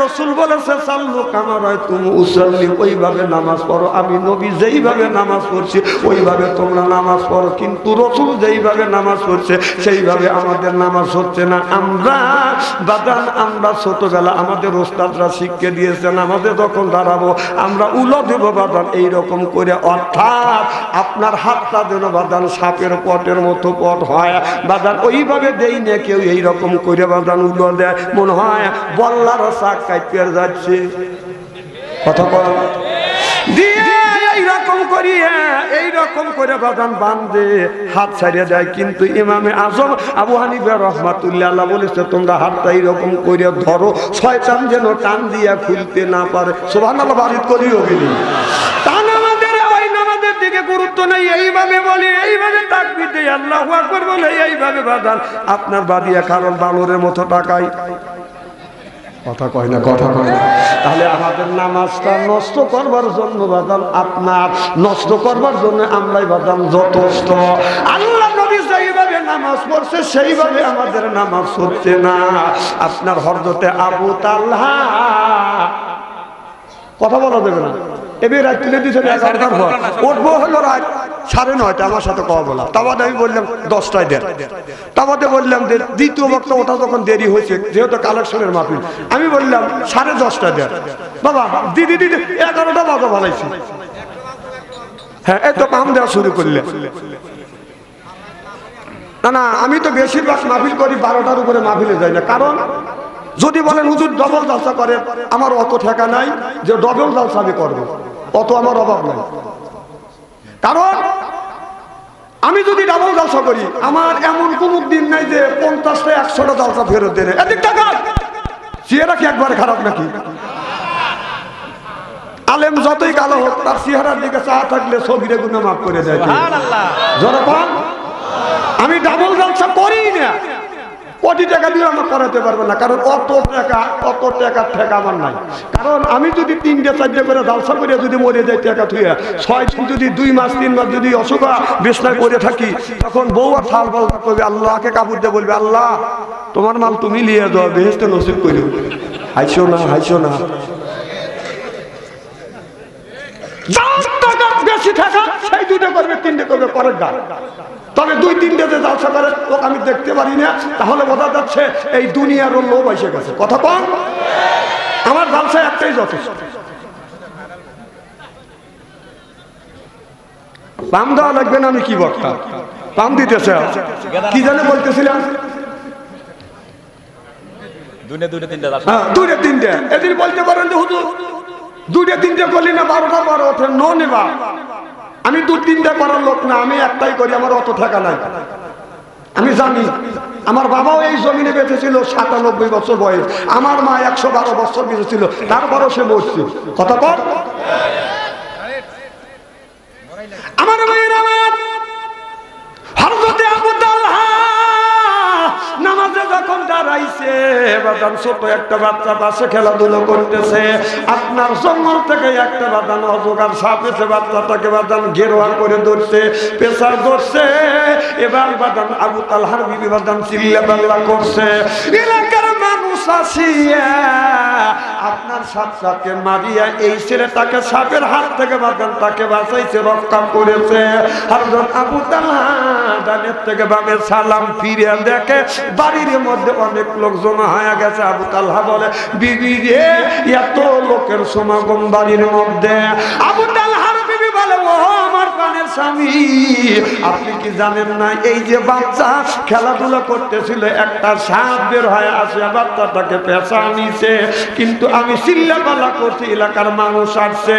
রাসূল বলেছে সাল্লু কামা রাআইতুমু উসাল্লি, ওইভাবে নামাজ পড়ো। আমি নবী যেইভাবে নামাজ পড়ছি ওইভাবে তোমরা নামাজ পড়ো। কিন্তু রাসূল যেইভাবে নামাজ পড়ছে সেইভাবে আমাদের নামাজ হচ্ছে না। আমরা ছোটবেলা আমাদের ওস্তাদরা শিখিয়ে দিয়েছেন, আমাদের যখন দাঁড়াবো আমরা উলো দেব বাদান এইরকম করে, অর্থাৎ আপনার হাতটা যেন বাদান সাপের পটের মতো পট হয় বাদান, ওইভাবে দেই না কেউ এইরকম করে বাদান উলো দেয়, মনে হয় বল্লার শাক কাইপে যাচ্ছে। কথা বল দিয়ে এইরকম করে বাদান বান্ধে হাত ছাড়িয়ে দেয়। কিন্তু ইমামে আজম আবু হানিফা রাহমাতুল্লাহ আলাইহি বলেছে তোমরা হাতটা এইরকম করে ধরো, শয়তান যেন টান দিয়া খুলতে না পারে। সুবহানাল্লাহ, বারিত করি অভিনী টান আমাদের ওই নামাজের দিকে গুরুত্ব নেই। এইভাবে বলি, এইভাবে তাকবীর দেই, আল্লাহু আকবার বলে এইভাবে বাদান আপনার বাদিয়া কারণ বানরের মতো টাকায় কথা কয় না, কথা কয় না। তাহলে আমাদের নামাজটা নষ্ট করবার জন্য বাদাম, আপনার নষ্ট করবার জন্য আমরাই বাদাম যথেষ্ট। আল্লাহ নবী যেইভাবে নামাজ পড়ছে সেইভাবে আমাদের নামাজ হচ্ছে না। আপনার হযরতে আবু তালহা, কথা বলা যাবে না, এবার রাত তুলে দিয়েছেন 11টার পর, উঠবো হলো রাত 9:30, আমার সাথে কথা বলা। তাবাদে আমি বললাম 10টায় দেন, তাবাদে বললাম যে দ্বিতীয় বক্তা ওটা যখন দেরি হয়েছে যেহেতু কালেকশনের মাহফিল, আমি বললাম 10:30 দেন। বাবা দিদি 11টা বাজা ভালাইছি। হ্যাঁ, এই তো পাম দেওয়া শুরু করলে। না আমি তো বেশিরভাগ মাহফিল করি 12টার উপরে মাহফিলে যাই না। কারণ যদি বলেন হুজুর ডবল জালসা করে, আমার অত ঠেকা নাই যে ডবল জালসা আমি করবো, অত আমার অভাব নাই। কারণ আমি যদি ডাবল জালসা করি আমার এমন কোন দিন নাই যে 50টা 100টা জালসা ফেরত দেবে। এদিক টাকা চেহারা কি একবারে খারাপ নাকি? আলেম যতই কালো হোক তার চেহারার দিকে চা থাকলে ছবিরে গুনাহ মাফ করে দেয়। জনগণ, আমি ডাবল জালসা করি না, কোটি টাকা দিয়ে আমার করাতে পারবে না। কারণ অত টাকা ঠেকা আমার নাই। কারণ আমি যদি 3টে 4টে করে জালসা করে যদি মরে যাই টাকা থুয়ে 6 দিন যদি 2 মাস 3 মাস যদি অসুখা বিছনায় পড়ে থাকি, তখন বউ আর থাল বল করবে, আল্লাহকে কাপড় দিয়ে বলবে আল্লাহ তোমার মাল তুমি নিয়ে যাও, বেহেশতে নসিব করি। হাইছো না টাকা বেশি টাকা সেই 2টে করবে 3টে করবে পরের গান। তবে 2-3টে যে জালসা করে আমি দেখতে পারি না, তাহলে বোঝা যাচ্ছে এই দুনিয়ার লোভ এসে গেছে। কথা কম, আমার জালসা একটাই যথেষ্ট। পাম দেওয়া লাগবে না, আমি কি বক্তা পাম দিতেছে কি জানে বলতেছিলাম, 2-3টে এদিন বলতে পারেন যে হুজুর 2-3টে করলি না 12টা 12 ওঠে নো নেবা। আমি 2-3টে করার লোক না, আমি একটাই করি, আমার অত টাকা নাই। আমি জানি আমার বাবাও এই জমিনে বেঁচে ছিল 97 বছর বয়স, আমার মা 112 বছর বেঁচে ছিল, তারপরও সে মরছে। কথা বল আমার ভাইয়ের, আমার হযরতে আবু তালহা নামাজে যখন দাঁড়াইছে বাদান, ছোট একটা বাচ্চা পাশে খেলাধুলো করতেছে। আপনার জঙ্গল থেকে একটা বাদান অজগর সাপ এসে বাচ্চাটাকে বাদান গেরোয়া করে ধরছে, পেশা ধরছে। এবার বাদান আবু তালহার বিবি বাদান চিল্লাপাল্লা করছে, এলাকার মানুষ আসিয়া আপনার সাপটাকে মারিয়া এই ছেলেটাকে সাপের হাত থেকে বাদান তাকে বাঁচাইছে, রক্ষা করেছে। হযরত আবু তালহা ডানের থেকে বামে সালাম ফিরে দেখে বাড়ির মধ্যে অনেক লোক জমা হয়ে গেছে। আবু তালহা বলে বিবি রে, এত লোকের সমাগম বাড়ির মধ্যে। আবু তালহার বিবি বলে ও আমার প্রাণের স্বামী, আপনি কি জানেন না এই যে বাচ্চা খেলাধুলা করতেছিল একটা সাপ বের হয়ে আসে বাচ্চাটাকে পেঁচা নিছে, কিন্তু আমি চিল্লাপাল্লা করছি, এলাকার মানুষ আসছে,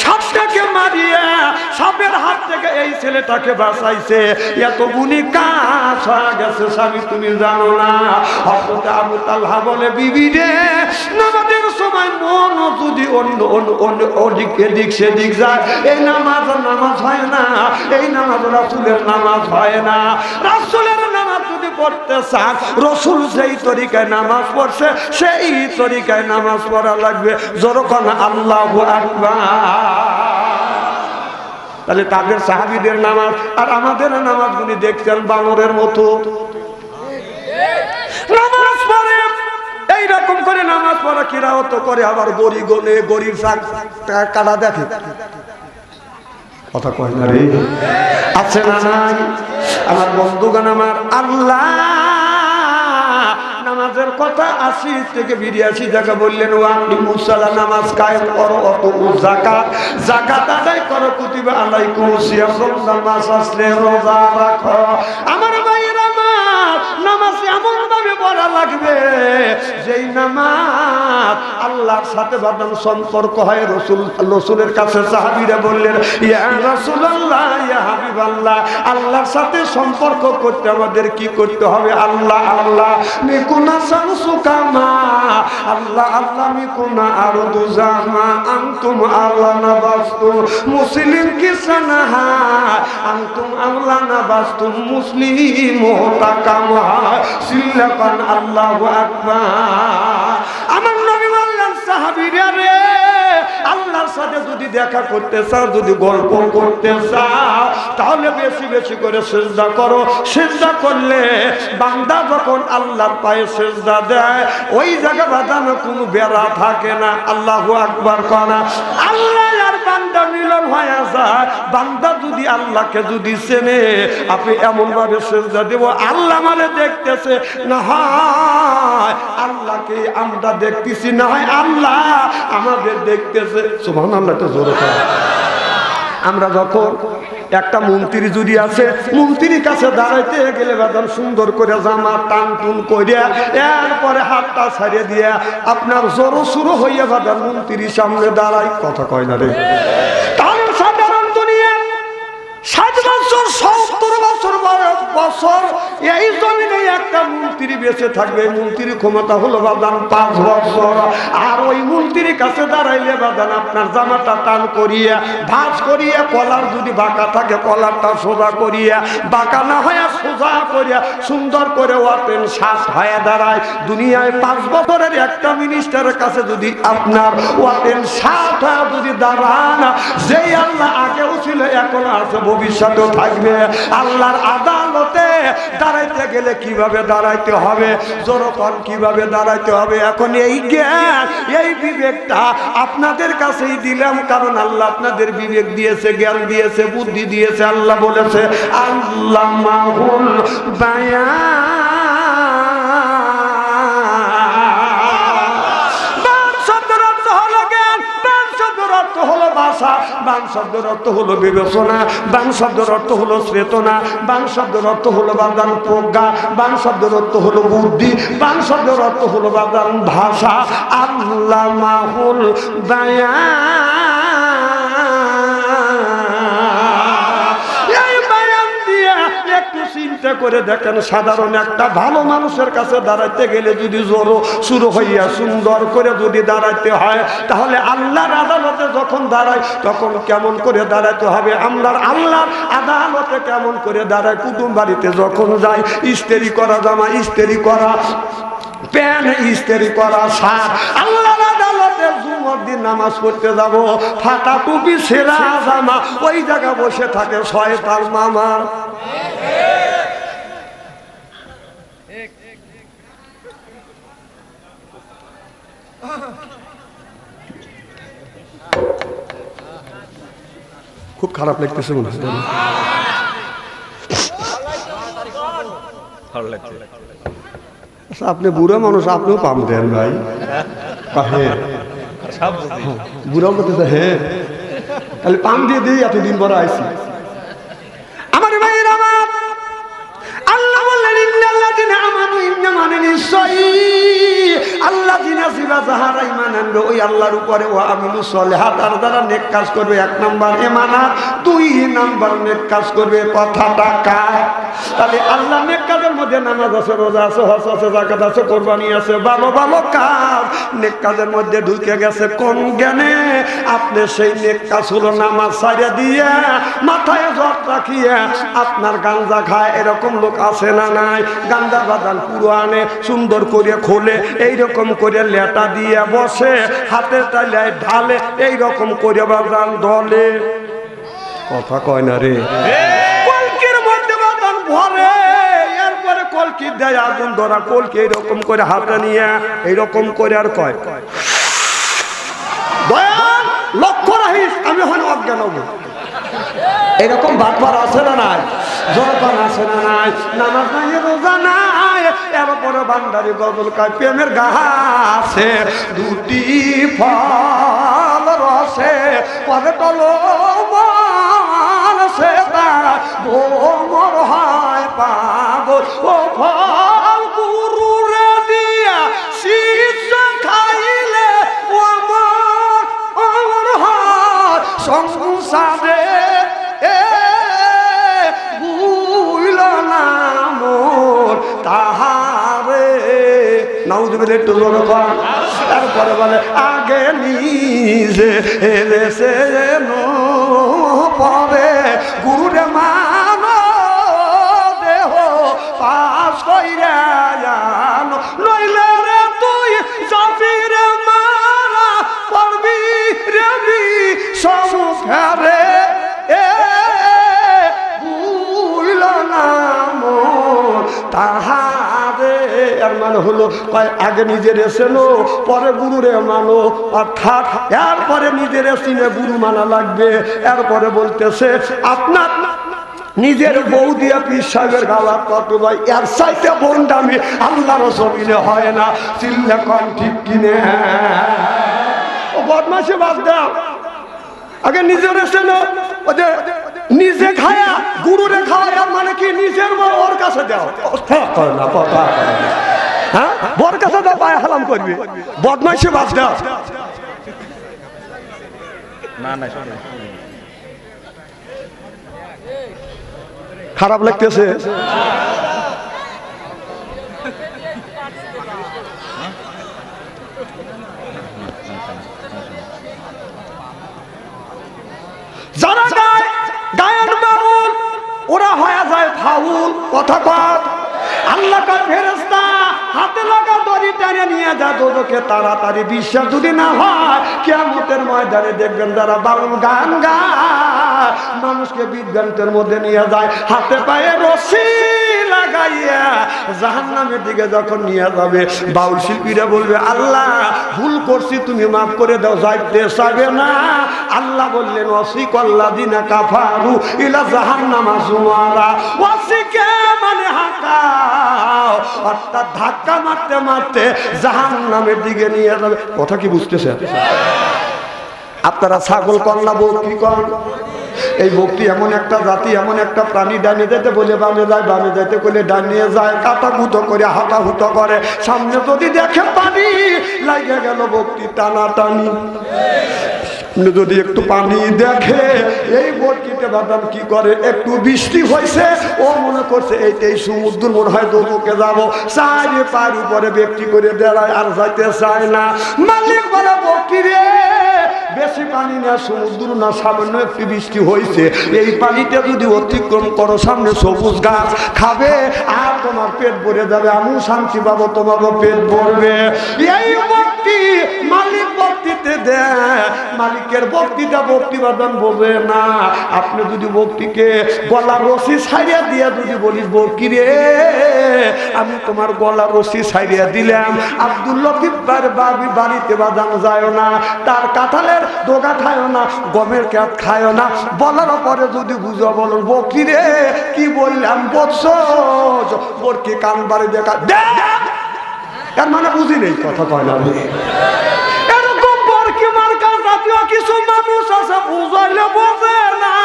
সাপটাকে মারিয়ে সাপের হাত থেকে এই ছেলেটাকে বাঁচাইছে। এত গুণী কাজ হয়ে গেছে স্বামী, তুমি জানো না? হযরত আবু তালহা বলে বিবি রে, নামাজের সময় মন যদি অন্য এদিক সেদিক যায়, এই নামাজ হয় না, এই নামাজ রাসূলের নামাজ হয় না। রাসূলের নামাজ যদি পড়তে চান, রাসূল যেই তরিকায় নামাজ পড়ছে সেই তরিকায় নামাজ পড়া লাগবে। যখন আল্লাহু আকবার, তাহলে তাদের সাহাবীদের নামাজ আর আমাদের নামাজগুলি দেখছেন বানরের মতো। নামাজ পড়ে এইরকম করে নামাজ পরে কিরাওত করে আবার গড়ি গনে গড়ির কাটা দেখে কথা কয় না রে আছে না নাই আমার বন্ধুগণ আমার আল্লাহ নামাজের কথা 80 থেকে 82 টাকা বললেন ওয়াকি মুসাল্লা নামাজ কায়েম করো অত যাকাত যাকাত আদায় করো কুতিবা আলাইকুম সিয়াম রমজান মাস আসলে রোজা রাখো আমার ভাইরা নামাজ এমন ভাবে পড়া লাগবে যেই নামাজ আল্লাহর সাথে বাদাম সম্পর্ক হয় রাসূলের কাছে সাহাবীরা বললেন ইয়া রাসূলুল্লাহ ইয়া হাবিবাল্লাহ আল্লাহর সাথে সম্পর্ক করতে আমাদের কি করতে হবে আল্লাহ আল্লাহ মিকুনা সামসুকামা আল্লাহ আল্লাহ মিকুনা আরদু জামা আনতুম আল্লাহ নাবাস্তু মুসলিম কিসানাহা আনতুম আল্লাহ নাবাস্তু মুসলিম মুতাকামা সিল্লাকান আল্লাহু আকবার আমার নবী বললেন সাহাবীরা রে আল্লাহর সাথে যদি দেখা করতে চাও যদি গল্প করতে চাও তাহলে বেশি বেশি করে সিজদা করো সিজদা করলে বান্দা যখন আল্লাহর পায়ে সিজদা দেয় ওই জায়গা বাঁধানো কোনো বেড়া থাকে না আল্লাহু আকবার কনা আল্লাহ আর বান্দা মিলন হয়ে যায় বান্দা যদি আল্লাহকে যদি চেনে আপনি এমন ভাবে সিজদা দেব আল্লাহ মানে দেখতেছে না হয় আল্লাহকে আমরা দেখতেছি না হয় আল্লাহ আমাদের দেখতেছে সুবহানাল্লাহ তো জোরে করে আমরা যখন একটা মন্ত্রী যদি আছে মন্ত্রীর কাছে দাঁড়াইতে গেলে বাদাম সুন্দর করে জামা টান টুন করিয়া এরপরে হাতটা ছাড়িয়ে দিয়া আপনার জোরো শুরু হইয়া বাদাম মন্ত্রীর সামনে দাঁড়াই কথা কয় না রে তাহলে সাধারণ দুনিয়া 60 বছর 70 বছর এই জমিনে একটা মন্ত্রী বেঁচে থাকবে মন্ত্রীর ক্ষমতা হলো বাদান 5 বছর আর ওই মন্ত্রীর কাছে দাঁড়াইলে বাদান আপনার জামাটা টান করিয়া ভাঁজ করিয়া কলার যদি বাঁকা থাকে কলারটা সোজা করিয়া বাঁকা না হয় সোজা করিয়া সুন্দর করে ওয়াটেন শ্বাস হয়ে দাঁড়ায় দুনিয়ায় 5 বছরের একটা মিনিস্টারের কাছে যদি আপনার ওয়াটেন শ্বাস হয়ে যদি দাঁড়ান যেই আল্লাহ আগেও ছিল এখন আছে ভবিষ্যতেও থাকবে আল্লাহর আদালতে দাঁড়াইতে গেলে কিভাবে দাঁড়াইতে হবে জোরকন কিভাবে দাঁড়াইতে হবে এখন এই জ্ঞান এই বিবেকটা আপনাদের কাছেই দিলাম কারণ আল্লাহ আপনাদের বিবেক দিয়েছে জ্ঞান দিয়েছে বুদ্ধি দিয়েছে আল্লাহ বলেছে আল্লামাহুল বায়ান হলো ভাষা বাং শব্দের অর্থ হলো বিবেচনা বাং শব্দের অর্থ হলো চেতনা বাং শব্দের অর্থ হলো বাদান প্রজ্ঞা বাং শব্দের অর্থ হলো বুদ্ধি বাং শব্দের অর্থ হলো বাদান ভাষা আল্লামাহুল বায়ান একটু চিন্তা করে দেখেন সাধারণ একটা ভালো মানুষের কাছে দাঁড়াইতে গেলে যদি জোরো শুরু হইয়া সুন্দর করে যদি দাঁড়াইতে হয় তাহলে আল্লাহর আদালতে যখন দাঁড়াই তখন কেমন করে দাঁড়াইতে হবে আমরা আল্লাহর আদালতে কেমন করে দাঁড়াই কুটুম বাড়িতে যখন যাই ইস্তেরি করা জামা ইস্তেরি করা প্যান ইস্তেরি করা শার্ট আল্লাহর আদালতে জুমার দিন নামাজ পড়তে যাব ফাটা টুপি ছেঁড়া জামা ওই জায়গা বসে থাকে শয়তান মামা খুব খারাপ লাগতেছে মনে হয় আপনি বুড়া মানুষ আপনিও পাম দেন ভাই বুড়াও করতেছে হ্যাঁ তাহলে পাম দিয়ে দিই এতদিন পরে আইসি আমার ভাইয়ের আমার আল্লাহ বললেন ইন্নাল্লাযিনা আমানু ইন্না মানে নিশ্চয়ই আল্লাযিনা যাহারা ঈমান আনবে ওই আল্লাহর উপরে ওয়া আমিলুস সলিহাত আর যারা নেক কাজ করবে 1 নাম্বার ঈমানাত 2 নাম্বার নেক কাজ করবে কথাটা কার তাহলে আল্লাহ নেক কাজের মধ্যে নামাজ আছে রোজা আছে হজ আছে যাকাত আছে কুরবানি আছে ভালো ভালো কাজ নেক কাজের মধ্যে ঢুকে গেছে কোন জ্ঞানে আপনি সেই নেক কাজ হলো নামাজ ছাড়িয়ে দিয়ে মাথায় জট রাখিয়ে আপনার গাঞ্জা খায় এরকম লোক আছে না নাই গাঞ্জা বাদান পুরো আনে সুন্দর করে খোলে এইরকম করে লেটা দিয়ে বসে হাতে তালে ঢালে এইরকম করে বাদান দলে কথা কয় না রে কলকির মধ্যে বাদান ভরে এরপরে কলকি কলকি দেয় আগুন ধরা কলকি এইরকম করে হাতে নিয়ে এইরকম করে আর কয় দয়াল লক্ষ্য রাখিস আমি হন অজ্ঞান হব। এরকম বাটবার আছে না নাই? জোরপান আছে না নাই? নামাজ নাই রোজা নাই, এরপরে বান্দারি গজল কায় প্রেমের গাছে দুটি ফল রসে পরে তলো সে ভোমর হয় পাগল ও ফল গুরুরে দিয়া শীর্ষ খাইলে ও আমার হয় সংসারে বুইল না মোর তাহারে নাউজুবিল্লাহ একটু জোরে কর। তারপরে বলে আগে নিজে এসে পরে গুরুরে মান দেহ পাশ কইরা জানো নইলে রে তুই যাবি রে মারা পড়বি রে বি সংসারে বুইল না মোর তাহারে। এর মানে হলো আগে নিজের এসেনো পরে গুরুরে মানো, অর্থাৎ এরপরে নিজের চিনে গুরু মানা লাগবে। এরপরে বলতেছে আপনার নিজের বউ দিয়ে পীর সাহেবের গালার কত ভাই এর চাইতে বন্ডামি আল্লাহর জমিনে হয় না। চিল্লে কম ঠিক কিনে ও বদমাশি বাদ দাও। আগে নিজের এসেনো ওদের নিজে খায়া গুরুরে খাওয়া মানে কি নিজের বউ ওর কাছে দাও করে না কথা করে না। হ্যাঁ বর কাছে দাও পায়ে হালাম করবি বদমাইশি বাদ দাও। না না খারাপ লাগতেছে। যারা গায়ের বাউল ওরা হয়ে যায় ফাউল। কথা কর আল্লাহ কার ফেরেশতা হাতে লাগা দড়ি টেনে নিয়ে যা দোজখে তাড়াতাড়ি। বিশ্বাস যদি না হয় কিয়ামতের ময়দানে দেখবেন যারা বাউল গান গায় মানুষকে বিভ্রান্তের মধ্যে নিয়ে যায় হাতে পায়ে রশি লাগাইয়া জাহান্নামের দিকে যখন নিয়ে যাবে বাউল শিল্পীরা বলবে আল্লাহ ভুল করছি তুমি মাফ করে দাও। যাইতে চাইবে না। আল্লাহ বললেন ওয়াসিকাল্লাযিনা কাফারু ইলা জাহান্নামা যুমারা। ওয়াসিকা মানে হাঁকা অর্থাৎ ধাক্কা মারতে মারতে জাহান্নামের দিকে নিয়ে যাবে। কথা কি বুঝতেছেন? আপনারা ছাগল কন না বকরি কন? এই বকরি এমন একটা জাতি এমন একটা প্রাণী ডানে যেতে বলে বামে যায় বামে যেতে বলে ডানিয়ে যায় কাটাকুটো করে হাঁটাহুটো করে। সামনে যদি দেখে পানি লাগে গেল বকরি টানা টানি। যদি একটু পানি দেখে এই বটকিতে বাদাম কি করে একটু বৃষ্টি হয়েছে ও মনে করছে এইটাই সমুদ্র মনে হয় দৌড়কে যাবো চারি পার উপরে ব্যক্তি করে দাঁড়ায় আর যাইতে চায় না। মালিক বলে বকরি রে বেশি পানি না সমুদ্র না সামান্য একটু বৃষ্টি হয়েছে এই পানিতে যদি অতিক্রম করো সামনে সবুজ গাছ খাবে আর তোমার পেট ভরে যাবে আমিও শান্তি পাবো তোমারও পেট ভরবে। এই বকরি মালিক বকরিতে দেয় মালিকের বকরিটা বকরি বাদাম বোঝে না। আপনি যদি বকরিকে গলা রশি ছাড়িয়ে দিয়ে যদি বলিস বকরি রে আমি তোমার গলা রশি ছাড়িয়ে দিলাম আব্দুল লতিফ বাড়িতে বাদাম যায় না তার কাঁঠালের ডোগা খায় না গমের ক্যাপ খায় না বলার পরে যদি বুঝো বলো বকরি রে কি বললাম বলছো বকরি কান বাড়ি দেখা এর মানে বুঝি নেই কথা কয় না। এরকম বকরি মার্কা জাতীয় কিছু মানুষ আছে বুঝাইলে বোঝে না।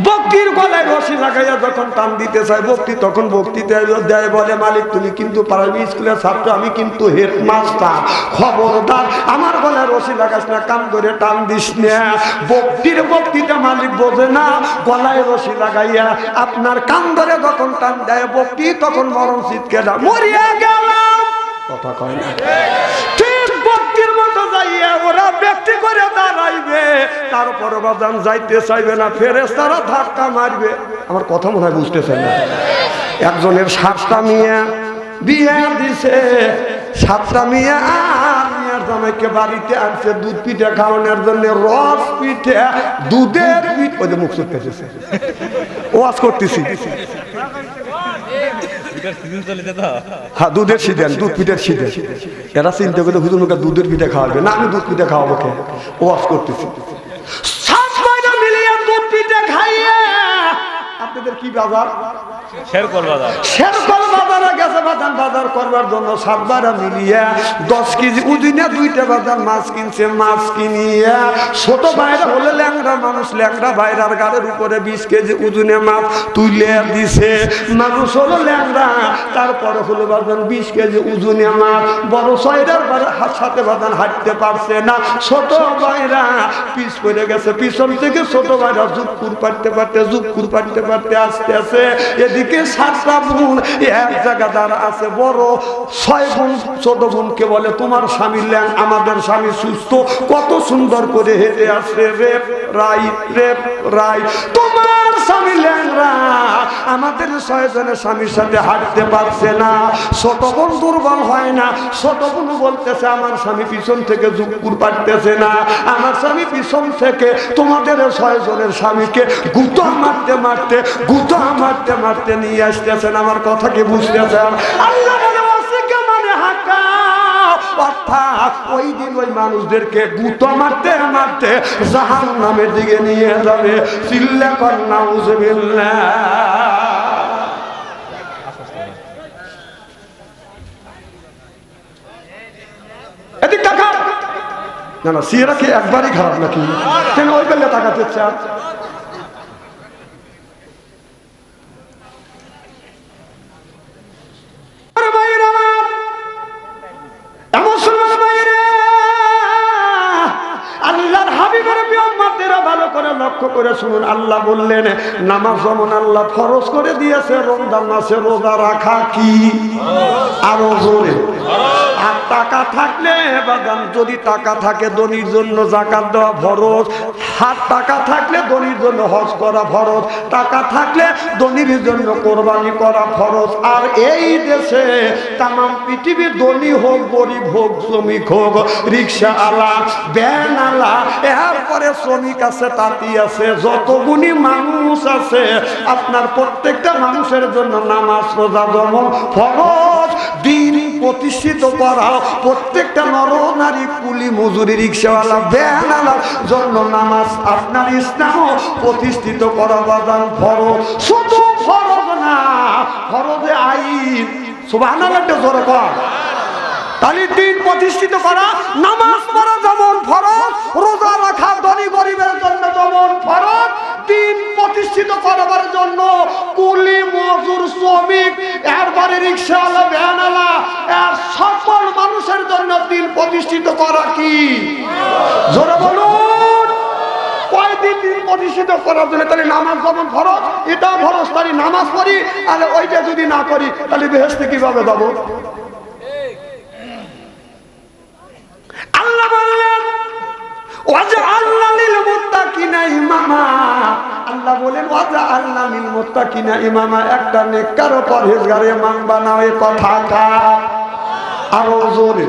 বকরির গলায় রশি লাগাইয়া যখন টান দিতে চায় বকরি তখন বকরিতে দেয় বলে মালিক তুমি কিন্তু প্রাইমারি স্কুলের ছাত্র আমি কিন্তু হেডমাস্টার খবরদার আমার গলায় রশি লাগাস না কান ধরে টান দিস না। বকরিতে মালিক বোঝে না গলায় রশি লাগাইয়া আপনার কান ধরে যখন টান দেয় বকরি তখন মরণ চিৎকে না মরিয়া গেলাম কথা কয় না। ঠিক বকরির মতো যাইয়া ওরা ব্যক্তি করে দাঁড়াইবে তারপর বাদাম যাইতে চাইবে না ফেরেশতারা ধাক্কা মারবে। আমার কথা মনে হয় বুঝতেছেন না। একজনের 7টা মিয়া বিয়ে দিছে 7টা মিয়া আর মিয়ার জামাইকে বাড়িতে আনছে দুধ পিঠা খাওয়ানোর জন্য রস পিঠা দুধের পিঠ ওই যে মুখ চুটতেছে ওয়াজ করতেছি হ্যাঁ, দুধের সিজন, দুধ পিঠের সিজন। এরা চিন্তা করে হুজুর মুখে দুধের পিঠে খাওয়াবে না, আমি দুধ পিঠে খাওয়াবো কে? ওয়াজ করতেছি। সাত ভাইরা মিলিয়ে দুধ পিঠে খাইয়ে আপনাদের কি বাজার? শেরকল বাজার। শেরকল বাজারে গেছে বাজার বাজার করবার জন্য সাত ভাইরা মিলিয়ে 10 কেজি ওজনে 2টা বাজার মাছ কিনছে। মাছ কিনিয়ে ছোট ভাইরা হলে ল্যাংড়া মানুষ, ল্যাংড়া ভাইরার গাড়ির উপরে 20 কেজি ওজনে মাছ তুলে দিছে। মানুষ হলো ল্যাংড়া, তারপরে হলো বাজার 20 কেজি ওজনে মাছ। বড় সাইডার সাথে বাজার হাঁটতে পারছে না, ছোট ভাইরা পিছ পড়ে গেছে। পিছন থেকে ছোট ভাইরা জুকুর পাড়তে পারতে জুকুর পাড়তে পারতে আসতে আসে। এদিকে 7টা বোন এক জায়গা দাঁড়া আছে। বড় 6 বোন ছোট বোনকে বলে, তোমার স্বামী ল্যাং, আমাদের স্বামী সুস্থ, কত সুন্দর করে হেঁটে আসে। রেপ রাই, রেপ রাই, তোমার স্বামী ল্যাংরা, আমাদের 6 জনের স্বামীর সাথে হাঁটতে পারছে না। ছোট বোন দুর্বল হয় না, ছোট বোন বলতেছে আমার স্বামী পিছন থেকে জুকুর পাড়তেছে না, আমার স্বামী পিছন থেকে তোমাদের 6 জনের স্বামীকে গুতো মারতে মারতে গুতো মারতে মারতে নিয়ে আসতেছেন। আমার কথা কি বুঝতেছেন? আল্লাহ বলে ওয়াসিকা মানে হাকা, অর্থাৎ ওই দিন ওই মানুষদেরকে গুতো মারতে মারতে জাহান্নামের দিকে নিয়ে যাবে। চিল্লা কর নাউযুবিল্লাহ। এদিক টাকা না না, সিয়েরা কি একবারই খারাপ নাকি? কেন ওই বেলে তাকাতে চান? আল্লাহর হাবিবের বিউম্মতেরা ভালো করে লক্ষ্য করে শুনুন। আল্লাহ বললেন নামাজ যেমন আল্লাহ ফরজ করে দিয়েছে, রমজান মাসে রোজা রাখা কি আরো জোরে। আর টাকা থাকলে বাদাম, যদি টাকা থাকে ধনীর জন্য যাকাত দেওয়া ফরজ, হাত টাকা থাকলে ধনীর জন্য হজ করা ফরজ, টাকা থাকলে ধনীর জন্য কোরবানি করা ফরজ। আর এই দেশে তামাম পৃথিবীর ধনী হোক গরিব হোক শ্রমিক হোক রিক্সা আলা ভ্যান আলা এরপরে শ্রমিক আছে তাঁতি আছে যতগুলি মানুষ আছে আপনার প্রত্যেকটা মানুষের জন্য নামাজ রোজা যেমন ফরজ, দিন প্রতিষ্ঠিত করা প্রত্যেকটা নর নারী কুলি মজুরি রিক্সাওয়ালা ভ্যান আলার জন্য নামাজ আপনার ইসলাম প্রতিষ্ঠিত করা বাদান ফরজ। শুধু ফরজ না, ফরজে আইন সুবহানাল্লাহ জোরে কর। তাহলে দিন প্রতিষ্ঠিত করা, নামাজ পড়া যেমন ফরজ, রোজা রাখা ধনী গরিবের জন্য যেমন ফরজ, দিন প্রতিষ্ঠিত করবার জন্য কুলি মজুর শ্রমিক এরপরে রিক্সাওয়ালা ভ্যানওয়ালা এর সকল মানুষের জন্য দিন প্রতিষ্ঠিত করা কি জোরে বলুন। কয়দিন দিন প্রতিষ্ঠিত করার জন্য তাহলে নামাজ যেমন ফরজ, এটাও ফরজ। তাহলে নামাজ পড়ি আর ওইটা যদি না করি তাহলে বেহেশতে কিভাবে যাবো? আল্লাহ বললেন ওয়াজআলনা লিল মুত্তাকিনা ইমামা। আল্লাহ বলেন ওয়াজআলনা লিল মুত্তাকিনা ইমামা, একটা নেককার ও পরহেজগার ইমাম বানাও। এই কথাটা আরো জোরে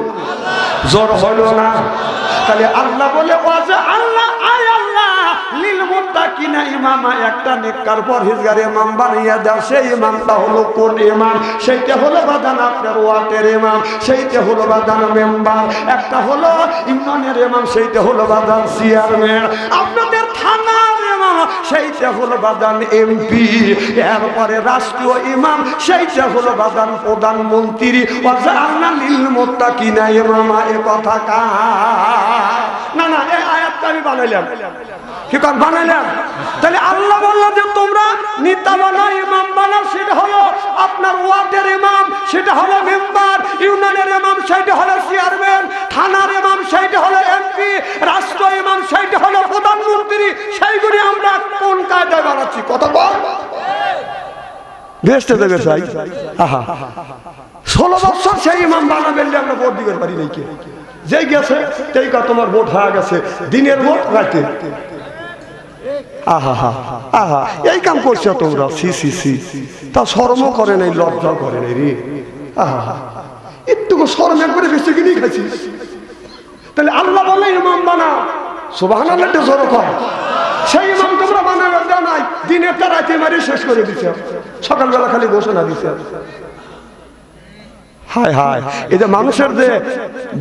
জোর হলো না? তাহলে আল্লাহ বলে ওয়াজআলনা আয় আল্লাহ লিল মুত্তাকিনা ইমামা, একটা নেককার পরহেজগার ইমাম বানিয়ে দাও। সেই ইমামটা হলো কোন ইমাম? সেইটা হলো বাদান আপনার ওয়াটের ইমাম, সেইটা হলো বাদান মেম্বার, একটা হলো ইউনিয়নের ইমাম, সেইটা হলো বাদান চেয়ারম্যান, আপনাদের থানার ইমাম সেইটা হলো বাদান এমপি, এরপরে রাষ্ট্রীয় ইমাম সেইটা হলো বাদান প্রধানমন্ত্রী। ওয়াজআলনা লিল মুত্তাকিনা ইমামা, এ কথা কা না না, এই আয়াতটা আমি বানাইলাম। কি কারণ বানাইলাম? তাহলে আল্লাহ বললো যে তোমরা নেতা বানাও, ইমাম বানাও। সেটা হলো আপনার ওয়ার্ডের ইমাম, সেটা হলো মেম্বার, ইউনিয়নের ইমাম সেইটা হলো চেয়ারম্যান, থানার ইমাম সেইটা হলো এমপি, রাষ্ট্র ইমাম সেইটা হলো প্রধানমন্ত্রী। সেইগুলি আমরা কোন কায়দায় বানাচ্ছি? কথা বল। ভেস্তে দেবে চাই। 16 বছর সেই ইমাম বানাবেন আমরা ভোট দিতে পারি নাই। কে যেই গেছে সেই কা তোমার ভোট হয়ে গেছে, দিনের ভোট রাতে। আহা হা আহা, এই কাম করছো তোমরা। সি সি সি, তা শরম করে নাই, লজ্জা করে নাই রে। আহা, একটু শরম একবারে বেশি কিনে খাচ্ছিস। তাহলে আল্লাহ বলে ইমাম বানাও, সুবহানাল্লাহ জোরে কর। সেই ইমাম তোমরা বানাবে দেও নাই, দিনেরটা রাতে মারি শেষ করে দিছে, সকালবেলা খালি ঘোষণা দিছে। হায় হায়, এই যে মানুষের যে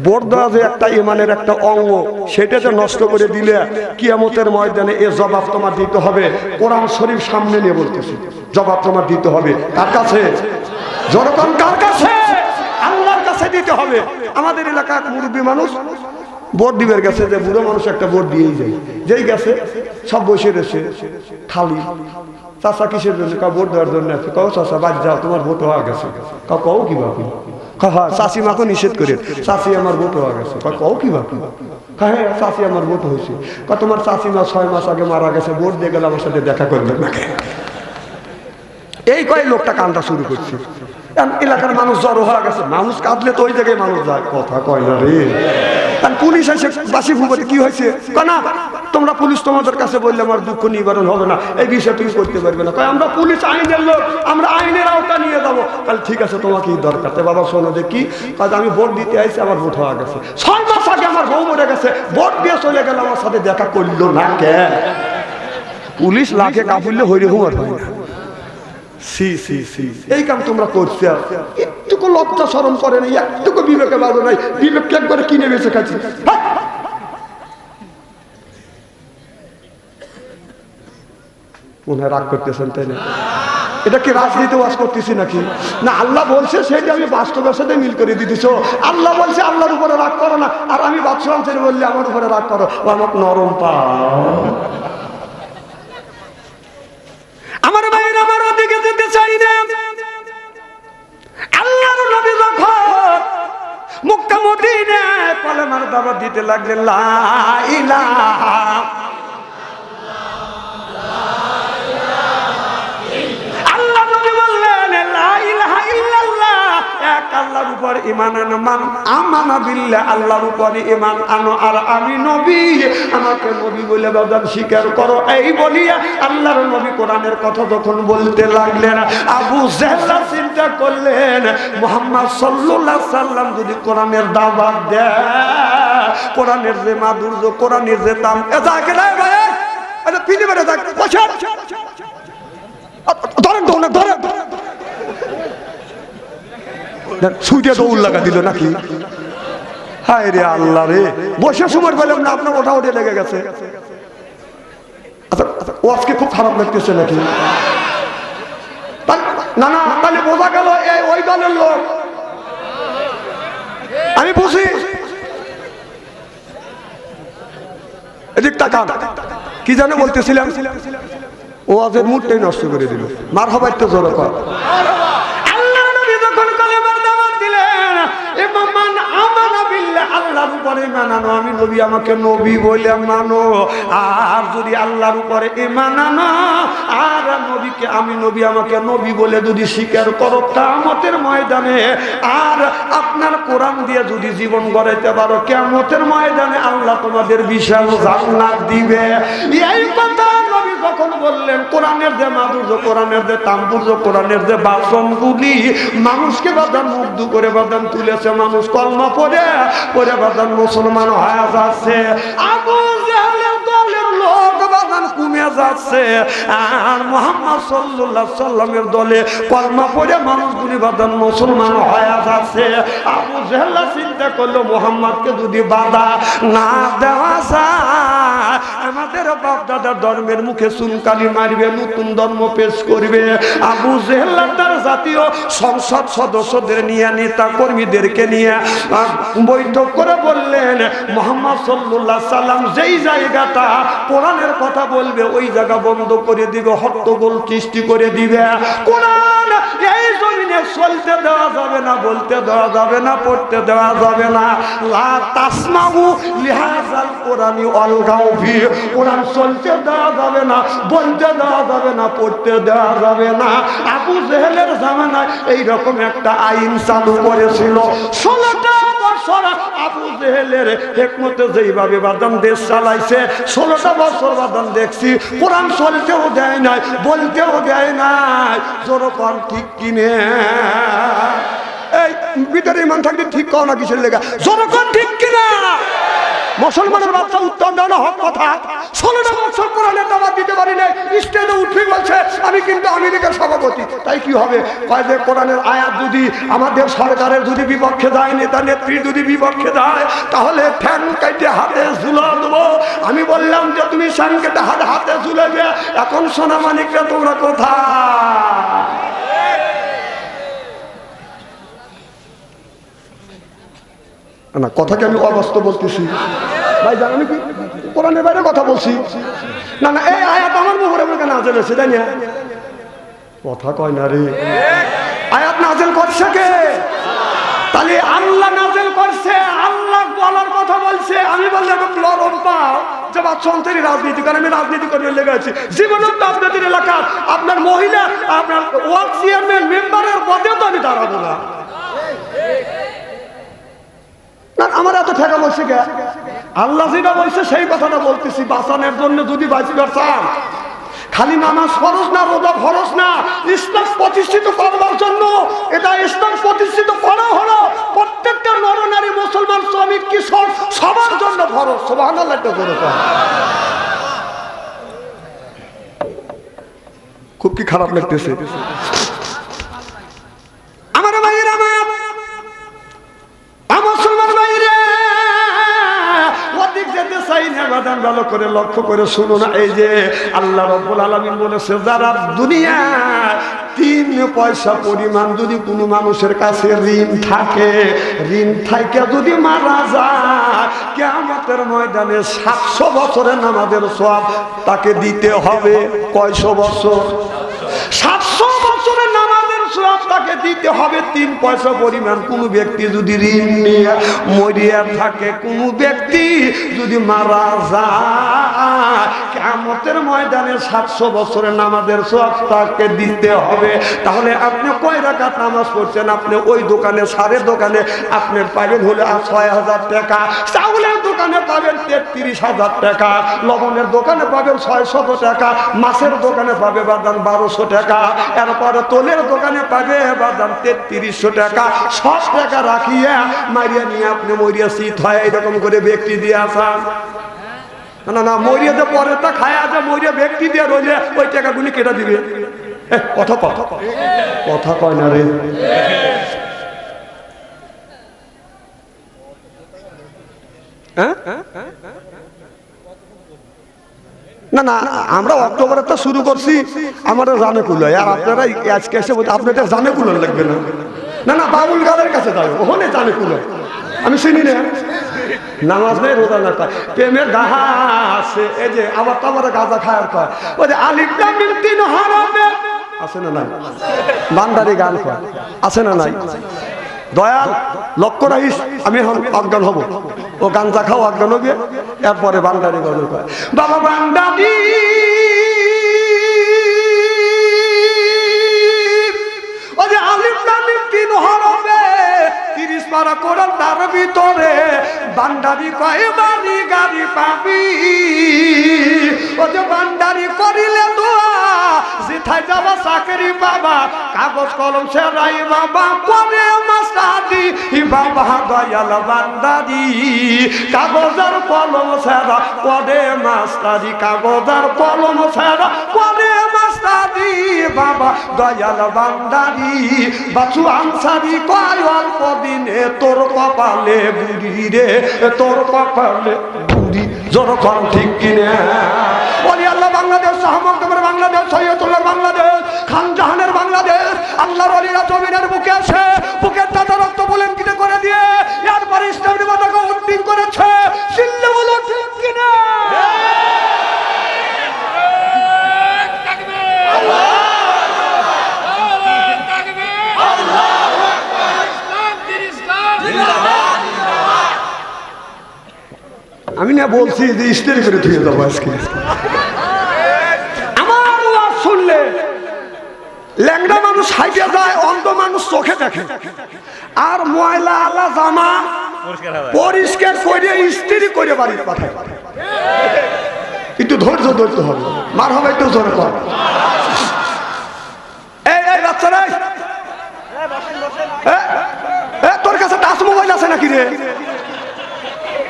ভোট দেওয়া যে একটা ইমানের একটা অঙ্গ, সেটা যে নষ্ট করে দিলে কিয়ামতের ময়দানে এ জবাব তোমার দিতে হবে। কোরআন শরীফ সামনে নিয়ে বলতেছি, জবাব তোমার দিতে হবে কার কাছে? জনগণ কার কাছে? আল্লাহর কাছে দিতে হবে। আমাদের এলাকার মুরব্বী মানুষ ভোট দিবের গেছে, যে বুড়ো মানুষ একটা ভোট দিয়েই যায়, যেই গেছে সব বসে রয়েছে খালি। চাচা কিসের জন্য? ভোট দেওয়ার জন্য আছে। কও চাচা বাদ যাও, তোমার ভোট হওয়া গেছে। কও কি বাকি? হ্যাঁ, চাষি মাকে নিষেধ করে, চাষি আমার ভোট হওয়া গেছে। কও কি বাকি? হ্যাঁ, চাষি আমার ভোট হয়েছে। তোমার চাষি মা 6 মাস আগে মারা গেছে, ভোট দিয়ে গেলে আমার সাথে দেখা করবে না। এই কয় লোকটা কান্দা শুরু করছে। এলাকার মানুষ জড়ো হয়ে গেছে, মানুষ কাঁদলে তো ওই জায়গায় মানুষ যায়, কথা কয় না রে। পুলিশ এসে বাসি ফুবতে কি হয়েছে? না, তোমরা পুলিশ তোমাদের কাছে বললে আমার দুঃখ নিবারণ হবে না, এই বিষয়ে তুমি করতে পারবে না। কয় আমরা পুলিশ আইনের লোক, আমরা আইনের আওতা নিয়ে যাবো। তাহলে ঠিক আছে, তোমার কি দরকার? বাবা শোনো দেখি, আমি ভোট দিতে আইছি, আমার ভোট হওয়া গেছে। 6 মাস আগে আমার বউ মরে গেছে, ভোট দিয়ে চলে গেল, আমার সাথে দেখা করলো না কে? পুলিশ লাখে কাপুরলে হইরে হুমার হয় না। সি সি সি, এই কাম তোমরা করছো, একটুকু লজ্জা শরম করে নাই, একটুকু বিবেকে বাজে নাই। বিবেক একবারে কিনে বেঁচে খাচ্ছি। মনে রাগ করতেছেন তাই না? এটা কি রাজনীতি ওয়াজ করতেছি নাকি? না, আল্লাহ বলছে সেটা আমি বাস্তবের সাথে মিল করে দিতেছ। আল্লাহ বলছে আল্লাহর উপরে রাগ করো না, আর আমি বাদশাহ আনসারী বললে আমার উপরে রাগ করো। ও আমার নরম পা। আমার ভাইয়ের আমার ওদিকে যেতে চাই না। আল্লাহর নবী যখন মক্কা মদিনায় কলেমার দাওয়াত দিতে লাগলেন, লা ইলাহা আল্লাহর উপর ঈমান আনো, মান আমানা বিল্লাহ, আল্লাহর উপর ঈমান আনো, আর আমি নবী, আমাকে নবী বলে বাদান স্বীকার করো। এই বলিয়া আল্লাহর নবী কোরআনের কথা যখন বলতে লাগলেন, আবু জেহেল চিন্তা করলেন মুহাম্মদ সাল্লাল্লাহু আলাইহি সাল্লাম যদি কোরআনের দাওয়াত দেয়, কোরআনের যে মাধুর্য, কোরআনের যে দাম, এটাকে না ভাই, এটা পৃথিবীতে দেখ বসে ধরেন ধরেন ধরেন সুইটে দৌড় লাগা দিল নাকি? হায় রে আল্লাহ রে, বসে সময় পেলাম না, আপনার ওঠা ওঠে লেগে গেছে। আচ্ছা, ও আজকে খুব খারাপ লাগতেছে নাকি? না না, তাহলে বোঝা গেল এই ওই দলের লোক। আমি বুঝি এদিক তাকান, কি জানো বলতেছিলাম? ও আজের মুডটাই নষ্ট করে দিল। মার হবার তো জোর কর। আল্লাহর উপরে মানানো, আমি নবী, আমাকে নবী বলে মানো। আর যদি আল্লাহর উপরে মানানো আর নবীকে আমি নবী, আমাকে নবী বলে যদি স্বীকার করো, কিয়ামতের ময়দানে আর আপনার কোরআন দিয়ে যদি জীবন গড়াইতে পারো, কিয়ামতের ময়দানে আল্লাহ তোমাদের বিশাল জান্নাত দিবে। এই কথা নবী যখন বললেন, কোরআনের যে মাধুর্য, কোরআনের যে তাম্বুর্য, কোরআনের যে বাসনগুলি মানুষকে বাদান মুগ্ধ করে বাদান তুলেছে, মানুষ কলমা পড়ে পরে বাদান মুসলমান হয়ে যাচ্ছে। আবু জেহেলের দলের লোক বাদান কমে যাচ্ছে, আর মুহাম্মদ সাল্লাল্লাহু আলাইহি সাল্লামের দলে কলমা পড়ে মানুষগুলি বাদান মুসলমান হয়ে যাচ্ছে। আবু জেহেল চিন্তা করলো, মুহাম্মদকে যদি বাধা না দেওয়া যায়, আমাদের বাপ দাদার ধর্মের মুখে চুনকালি মারবে, নতুন ধর্ম পেশ করবে। আবু জেহেল তার জাতীয় সংসদ সদস্যদের নিয়ে, নেতা কর্মীদেরকে নিয়ে বৈঠক করে বললেন, মুহাম্মদ সাল্লাল্লাহু আলাইহি সাল্লাম যেই জায়গাটা কোরআনের কথা বলবে, ওই জায়গা বন্ধ করে দিবে, হট্টগোল সৃষ্টি করে দিবে। কোরআন এই জমিনে চলতে দেওয়া যাবে না, বলতে দেওয়া যাবে না, পড়তে দেওয়া যাবে না। লা তাসমাউ লিহাযাল কোরআনি আলগাউ ফি, কোরআন চলতে দেওয়া যাবে না, বলতে দেওয়া যাবে না, পড়তে দেওয়া যাবে না। আবু জেহেলের জামানায় এইরকম একটা আইন চালু করেছিল। 16টা বছর আবু জেহেলের হিকমতে যেইভাবে বাদাম দেশ চালাইছে, 16টা বছর বাদাম দেখছি কোরআন চলতেও দেয় নাই, বলতেও দেয় নাই। জোরকম ঠিক কিনে এই ভিতরে ইমান থাকলে ঠিক কও না কিসের লেগা? জোরকম ঠিক কিনা? মুসলমানের বাচ্চা উত্তর দেওয়া হক কথা। 16টা বছর কোরআনের দাওয়াত দিতে পারি নাই, স্টেজে উঠে বলছে আমি কিন্তু আমেরিকার সভাপতি। তাই কি হবে? কয় যে কোরআনের আয়াত যদি আমাদের সরকারের যদি বিপক্ষে যায়, নেতা নেত্রী যদি বিপক্ষে যায়, তাহলে ফ্যান কেটে হাতে ঝুলা দেবো। আমি বললাম যে তুমি ফ্যান কেটে হাতে ঝুলাবে, এখন সোনা মানিকরা তোমরা কোথায়? না, কথাকে আমি অবাস্তব বলতেছি ভাই, জান আমি কি কোরআনের বাইরে কথা বলছি? না না, এই আয়াত আমার মুখের উপর কেন নাজেল হয়েছে, তাই না? কথা কয় না রে। আয়াত নাজেল করছে কে? তাহলে আল্লাহ নাজেল করছে, আল্লাহ বলার কথা বলছে। আমি বললাম লরম পাও যে বাচ্চন্তরী রাজনীতি, কারণ আমি রাজনীতি করে লেগেছি জীবনের আপনাদের এলাকার আপনার মহিলা আপনার ওয়ার্ড চেয়ারম্যান মেম্বারের পদেও তো আমি দাঁড়াবো না। আমার এত ঠেকা বলছে কে? আল্লাহ যেটা বলছে সেই কথাটা বলতেছি। বাঁচানোর জন্য যদি বাঁচিবার চান, খালি নামাজ ফরজ না, রোজা ফরজ না, ইসলাম প্রতিষ্ঠিত করবার জন্য, এটা ইসলাম প্রতিষ্ঠিত করা হলো প্রত্যেকটা নরনারী, মুসলমান, শ্রমিক, কৃষক সবার জন্য ফরজ। সুবহানাল্লাহ একটা করে কয়। খুব কি খারাপ লাগতেছে আমার ভাইয়েরা, মুসলমান ভাইরে, ওদিক যেতে চাই না বাদান, ভালো করে লক্ষ্য করে শুনো না। এই যে আল্লাহ রাব্বুল আলামিন বলেছে, যারা দুনিয়া 3 পয়সা পরিমাণ যদি কোনো মানুষের কাছে ঋণ থাকে, ঋণ থাকে যদি মারা যায়, কিয়ামতের ময়দানে 700 বছরের নামাজের সওয়াব তাকে দিতে হবে। কয়শো বছর? 700 বছরের নামাজের সওয়াব তাকে দিতে হবে। 3 পয়সা পরিমাণ কোন ব্যক্তি যদি ঋণ নিয়ে মরিয়া থাকে, কোন ব্যক্তি যদি মারা যায়, কিয়ামতের ময়দানে 700 বছরের নামাজের সওয়াব তাকে দিতে হবে। তাহলে আপনি কয় রাকাত নামাজ পড়ছেন? আপনি ওই দোকানে, সারের দোকানে আপনি পাবেন হলে 6000 টাকা, চাউলের দোকানে পাবেন 33,000 টাকা, লবণের দোকানে পাবেন 600 টাকা, মাছের দোকানে পাবে বাদাম 1200 টাকা, এরপরে তোলের দোকানে পাবে বাদাম 3300 টাকা। সব টাকা রাখিয়া মারিয়া নিয়ে আপনি মরিয়া শীত হয় এরকম করে ব্যক্তি দিয়ে আসা। না না, মরিয়া যে পরে তা খায় আছে, মরিয়া ব্যক্তি দিয়ে রইলে ওই টাকাগুলি কেটে দিবে। কথা কথা কয় না রে। না না, আমরা অক্টোবরে তো শুরু করছি, আমাদের জানে কুলায়, আর আপনারা আজকে এসে আপনাদের জানে কুলার লাগবে না। না না, বাবুল গালের কাছে যাবে, ওখানে জানে কুলায়। আমি শুনি না, নামাজ নেই, রোজা না, পায় প্রেমের গাহা আছে। এই যে আবার তো আমার গাঁজা খায়ার কয়, ওই যে আলিফ লাম মিম 3 হরফে আছে না নাই? বান্দারি গান কয়, আছে না নাই? দয়াল লক্ষ্য রাখিস, আমি এখন অজ্ঞান হব, ও গাঞ্জা খাও অজ্ঞান হবে, এরপরে বান্দারি গজল কয়, বাবা বান্দারি ও যে আলিফ লাম মিম 3 হরফে 30 পারা কোরআন, তার ভিতরে বান্দারি কয় বাড়ি গাড়ি পাবি। ও যে বান্দারি করিলে দোয়া, যেথায় যাবা চাকরি পাবা, কাগজ কলম সেরাই বাবা করে মাস্টারি বাবা। দয়াল বান্দারি কাগজের কলম সেরা করে মাস্টারি, কাগজের কলম সেরা করে মাস্টারি বাবা। দয়াল বান্দারি বাছু আনসারি কয় অল্প দিনে তোর কপালে বুড়ি রে, তোর কপালে বুড়ি। জোর কর ঠিক কিনে বলি আল্লাহ বাংলাদেশ, শাহমকদমের বাংলাদেশ, সৈয়দুল্লাহর বাংলাদেশ, খান জাহানের বাংলাদেশ, আল্লাহর ওলিরা জমিনের বুকে আসে, বুকের তাজা রক্ত বলেন কিনে করে দিয়ে এরপর ইসলামের পতাকা উড্ডীন করেছে। চিল্লে বলো ঠিক কিনা? আমি না বলছি যে ইস্তেরি করে ধুয়ে যাবো আজকে। আমার ওয়াজ শুনলে ল্যাংড়া মানুষ হাইটে যায়, অন্ধ মানুষ চোখে দেখে, আর ময়লা আলা জামা পরিষ্কার করে ইস্তেরি করে বাড়ির পাঠায়। একটু ধৈর্য ধরতে হবে, মার হবে একটু জোরে কর। এই বাচ্চারা, তোর কাছে টাচ মোবাইল আছে নাকি রে?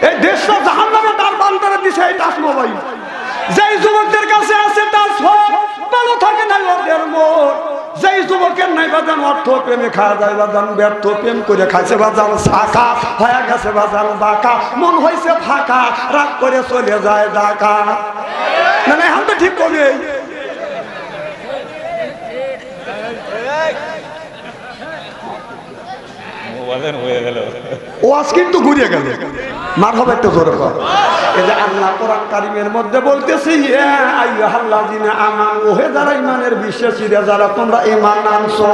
এই দেশটা জাহান্নামে তার বান্দারে দিছে এই টাচ মোবাইল। যেই যুবকদের কাছে আছে তার আমাদের মোর যেই যুবকের নাই বাজান অর্থ প্রেমে খাওয়া যায় বাজান ব্যর্থ প্রেম করে খাইছে বাজান শাখা হয়ে গেছে বাজান বাঁকা মন হয়েছে ফাঁকা রাগ করে চলে যায় ঢাকা না না এখন তো ঠিক করবে ওয়াজ কিন্তু ঘুরিয়ে গেল মার হবে একটু জোরে কর এই যে আল্লাহ কোরআন কারীমের মধ্যে বলতেছে ইয়া আইয়ুহাল্লাযিনা আমানু হে যারা ঈমানের বিশ্বাসীরা যারা তোমরা ঈমান আনছো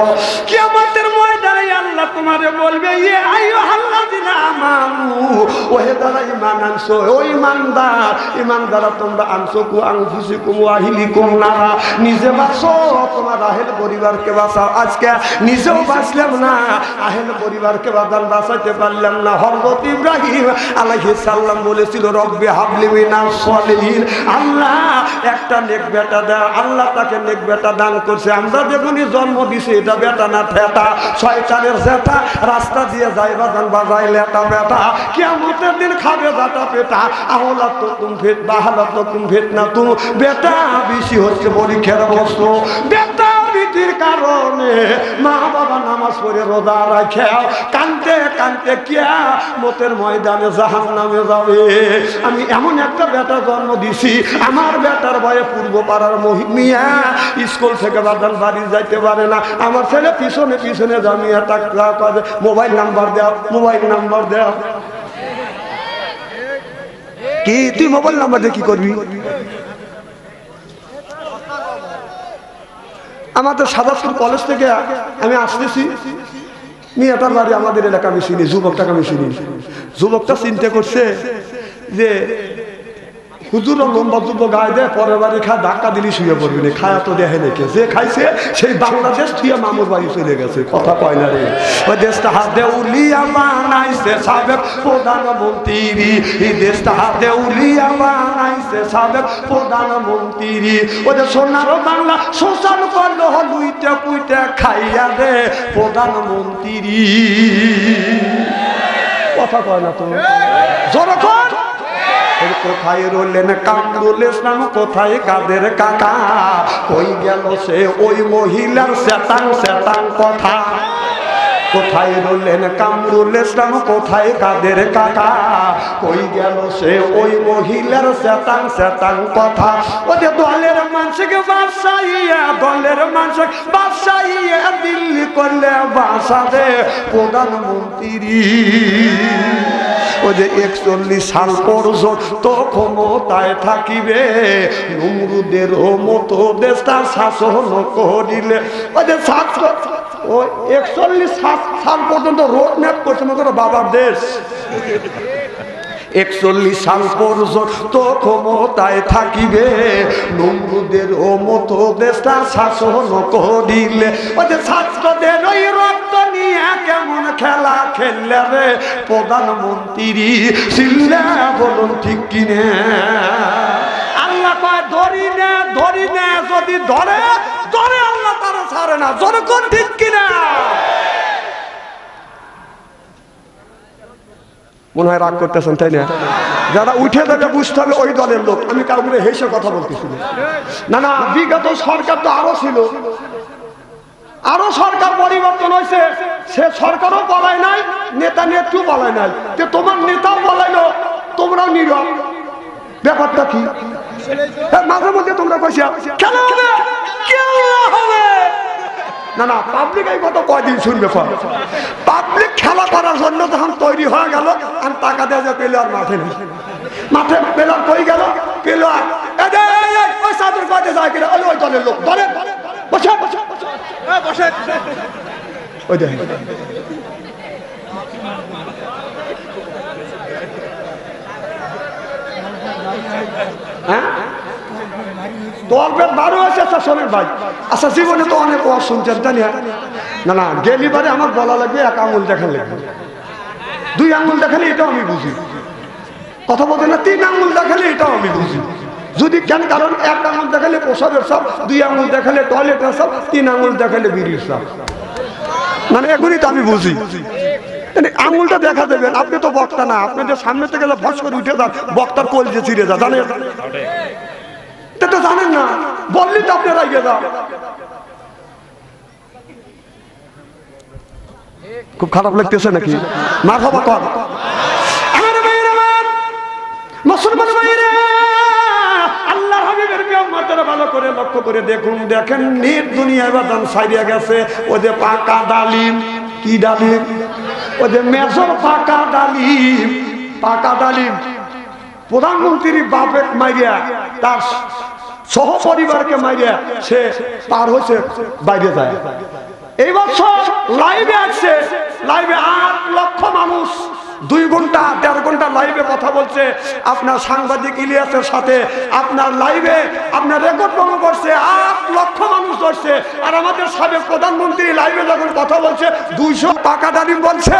কিয়ামতের ময়দানে আল্লাহ তোমারে বলবে ইয়া আইয়ুহাল্লাযিনা আমানু ও হে যারা ঈমান আনছো ও ঈমানদার তোমরা আনছো কু আনফুসিকুম ওয়া আহলিকুম নারা নিজে বাঁচো তোমার আহল পরিবারকে বাঁচাও আজকে নিজেও বাঁচলাম না আহল পরিবারকে বাঁচাইতে পারলাম না হযরত ইব্রাহিম আলাইহিস সালাম বলেছিল রব্বি হাবলি মিনাস সলিহিন আল্লাহ একটা নেক বেটা দাও আল্লাহ তাকে নেক বেটা দান করছে আমরা যখনই জন্ম দিছি এটা বেটা না ঠেটা শয়তানের জেতা রাস্তা দিয়ে যায় বাজান বাজাই লেটা বেটা কিয়ামতের দিন খাবে জাতা পেটা আহলাত তুম ফিত বাহালাত তুম ফিতনা তু বেটা বেশি হচ্ছে পরীক্ষার বস্তু বেটা বিটির কারণে মা বাবা নামাজ পড়ে রোজা রাখে কানতে কানতে কিয়ামতের ময়দানে জাহান্নামে যাবে আমি এমন একটা বেটা জন্ম দিছি আমার বেটার ভয়ে পূর্ব পাড়ার মিয়া স্কুল থেকে বাদান বাড়ি যাইতে পারে না আমার ছেলে পিছনে পিছনে জামিয়া টাকা করে মোবাইল নাম্বার দাও মোবাইল নাম্বার দাও কি তুই মোবাইল নাম্বার দিয়ে কি করবি আমাদের সাদাপুর কলেজ থেকে আমি আসতেছি মেয়েটার বাড়ি আমাদের এলাকা আমি চিনি যুবকটাকে আমি চিনি যুবকটা চিন্তা করছে যে হুজুর লম্বা যুবক গায়ে দেয় পরের বাড়ি খায় ধাক্কা দিলি শুয়ে পড়বি না খায়া তো দেখে রেখে যে খাইছে সেই বাংলাদেশ থুয়ে মামুর বাড়ি চলে গেছে কথা কয় না রে ওই দেশটা হাতে উলিয়া বানাইছে সাবেক প্রধানমন্ত্রী এই দেশটা হাতে উলিয়া বানাইছে সাবেক প্রধানমন্ত্রী ওদের সোনার বাংলা শোষণ করলো লুইতে পুইতে খাইয়া দে প্রধানমন্ত্রী কথা কয় না তো যখন কোথায় রইলেন কামরুল ইসলাম কোথায় কাদের কাকা কই গেল সে ওই মহিলার শয়তান শয়তান কথা কোথায় রইলেন কামরুল ইসলাম কোথায় কাদের কাকা কই গেল সে ওই মহিলার শয়তান শয়তান কথা ওদের দলের মানুষকে বাসাইয়া দলের মানুষ বাসাইয়া দিল্লি করলে বাসা দে প্রধানমন্ত্রী ওই যে 41 সাল পর্যন্ত ক্ষমতায় থাকিবে নমরুদের মতো দেশটা শাসন করিলে ওই যে ও 41 সাল পর্যন্ত রোড ম্যাপ করছে মতো বাবার দেশ 41 সাল পর্যন্ত ক্ষমতায় থাকিবে নমরুদের মতো দেশটা শাসন করিলে ওই যে ছাত্রদের ওই রক্ত নিয়ে কেমন খেলা খেললে রে প্রধানমন্ত্রী ছিলেন বলুন ঠিক কিনে আল্লাহ কয় ধরি না যদি ধরে ধরে আল্লাহ তারা ছাড়ে না যখন ঠিক কিনা মনে হয় রাগ করতেছেন তাই না যারা উঠে যাবে বুঝতে হবে ওই দলের লোক আমি কাউকে হেসে কথা বলতেছি না না বিগত সরকার তো আরো ছিল আরো সরকার পরিবর্তন হয়েছে সে সরকারও বলায় নাই নেতা নেত্রী বলায় নাই যে তোমার নেতাও বলাইলো তোমরাও নীরব ব্যাপারটা কি মাঝে মধ্যে তোমরা কইছো খেলা হবে খেলা হবে না না পাবলিক এই কথা কয়দিন শুনবে পাবলিক খেলা করার জন্য যখন তৈরি হয়ে গেল আর টাকা দেওয়া যে প্লেয়ার মাঠে নেই মাঠে প্লেয়ার কই গেল প্লেয়ার ওই সাদর কয়তে যায় কিনা ওই দলের লোক ধরে বসে বসে বসে ওই দেখেন হ্যাঁ দলবের বারো আছে আচ্ছা শোনেন ভাই আচ্ছা জীবনে তো অনেক ওয়াজ শুনছেন জানি না না গেলিবারে আমার বলা লাগবে এক আঙুল দেখান লাগবে 2 আঙুল দেখালে এটাও আমি বুঝি কথা বলতে না 3 আঙুল দেখালে এটাও আমি বুঝি যদি কেন কারণ 1 আঙুল দেখালে প্রসাবের সব 2 আঙুল দেখালে টয়লেটের সব 3 আঙুল দেখালে বিড়ির সব মানে এগুলি তো আমি বুঝি আঙুলটা দেখা দেবেন আপনি তো বক্তা না আপনি যে সামনে থেকে ফস করে উঠে যান বক্তার কোল যে চিড়ে যা জানেন তো জানেন না বললি তো আপনি রাইগে যান খুব খারাপ লাগতেছে নাকি? মারহাবা কর। আমার ভাইরা, আমার মুসলমান ভাইরা, আল্লাহর হাবিবের উম্মতরা ভালো করে লক্ষ্য করে দেখুন। দেখেন নির দুনিয়ায় বাদান ছাইড়িয়া গেছে। ওই যে পাকা ডালিম, কি ডালিম? ওই যে মেজর পাকা ডালিম, পাকা ডালিম প্রধানমন্ত্রী বাপের মাইরিয়া, তার সহ পরিবারকে মাইরিয়া সে পার হয়েছে বাইরে যায়। এই বছর লাইভে আসছে, লাইভে 8 লক্ষ মানুষ 2 ঘন্টা 1.5 ঘন্টা লাইভে কথা বলছে আপনার সাংবাদিক ইলিয়াসের সাথে। আপনার লাইভে আপনার রেকর্ড ভঙ্গ করছে, 8 লক্ষ মানুষ ধরছে। আর আমাদের সাবেক প্রধানমন্ত্রী লাইভে যখন কথা বলছে 200 পাকা ডালিম বলছে।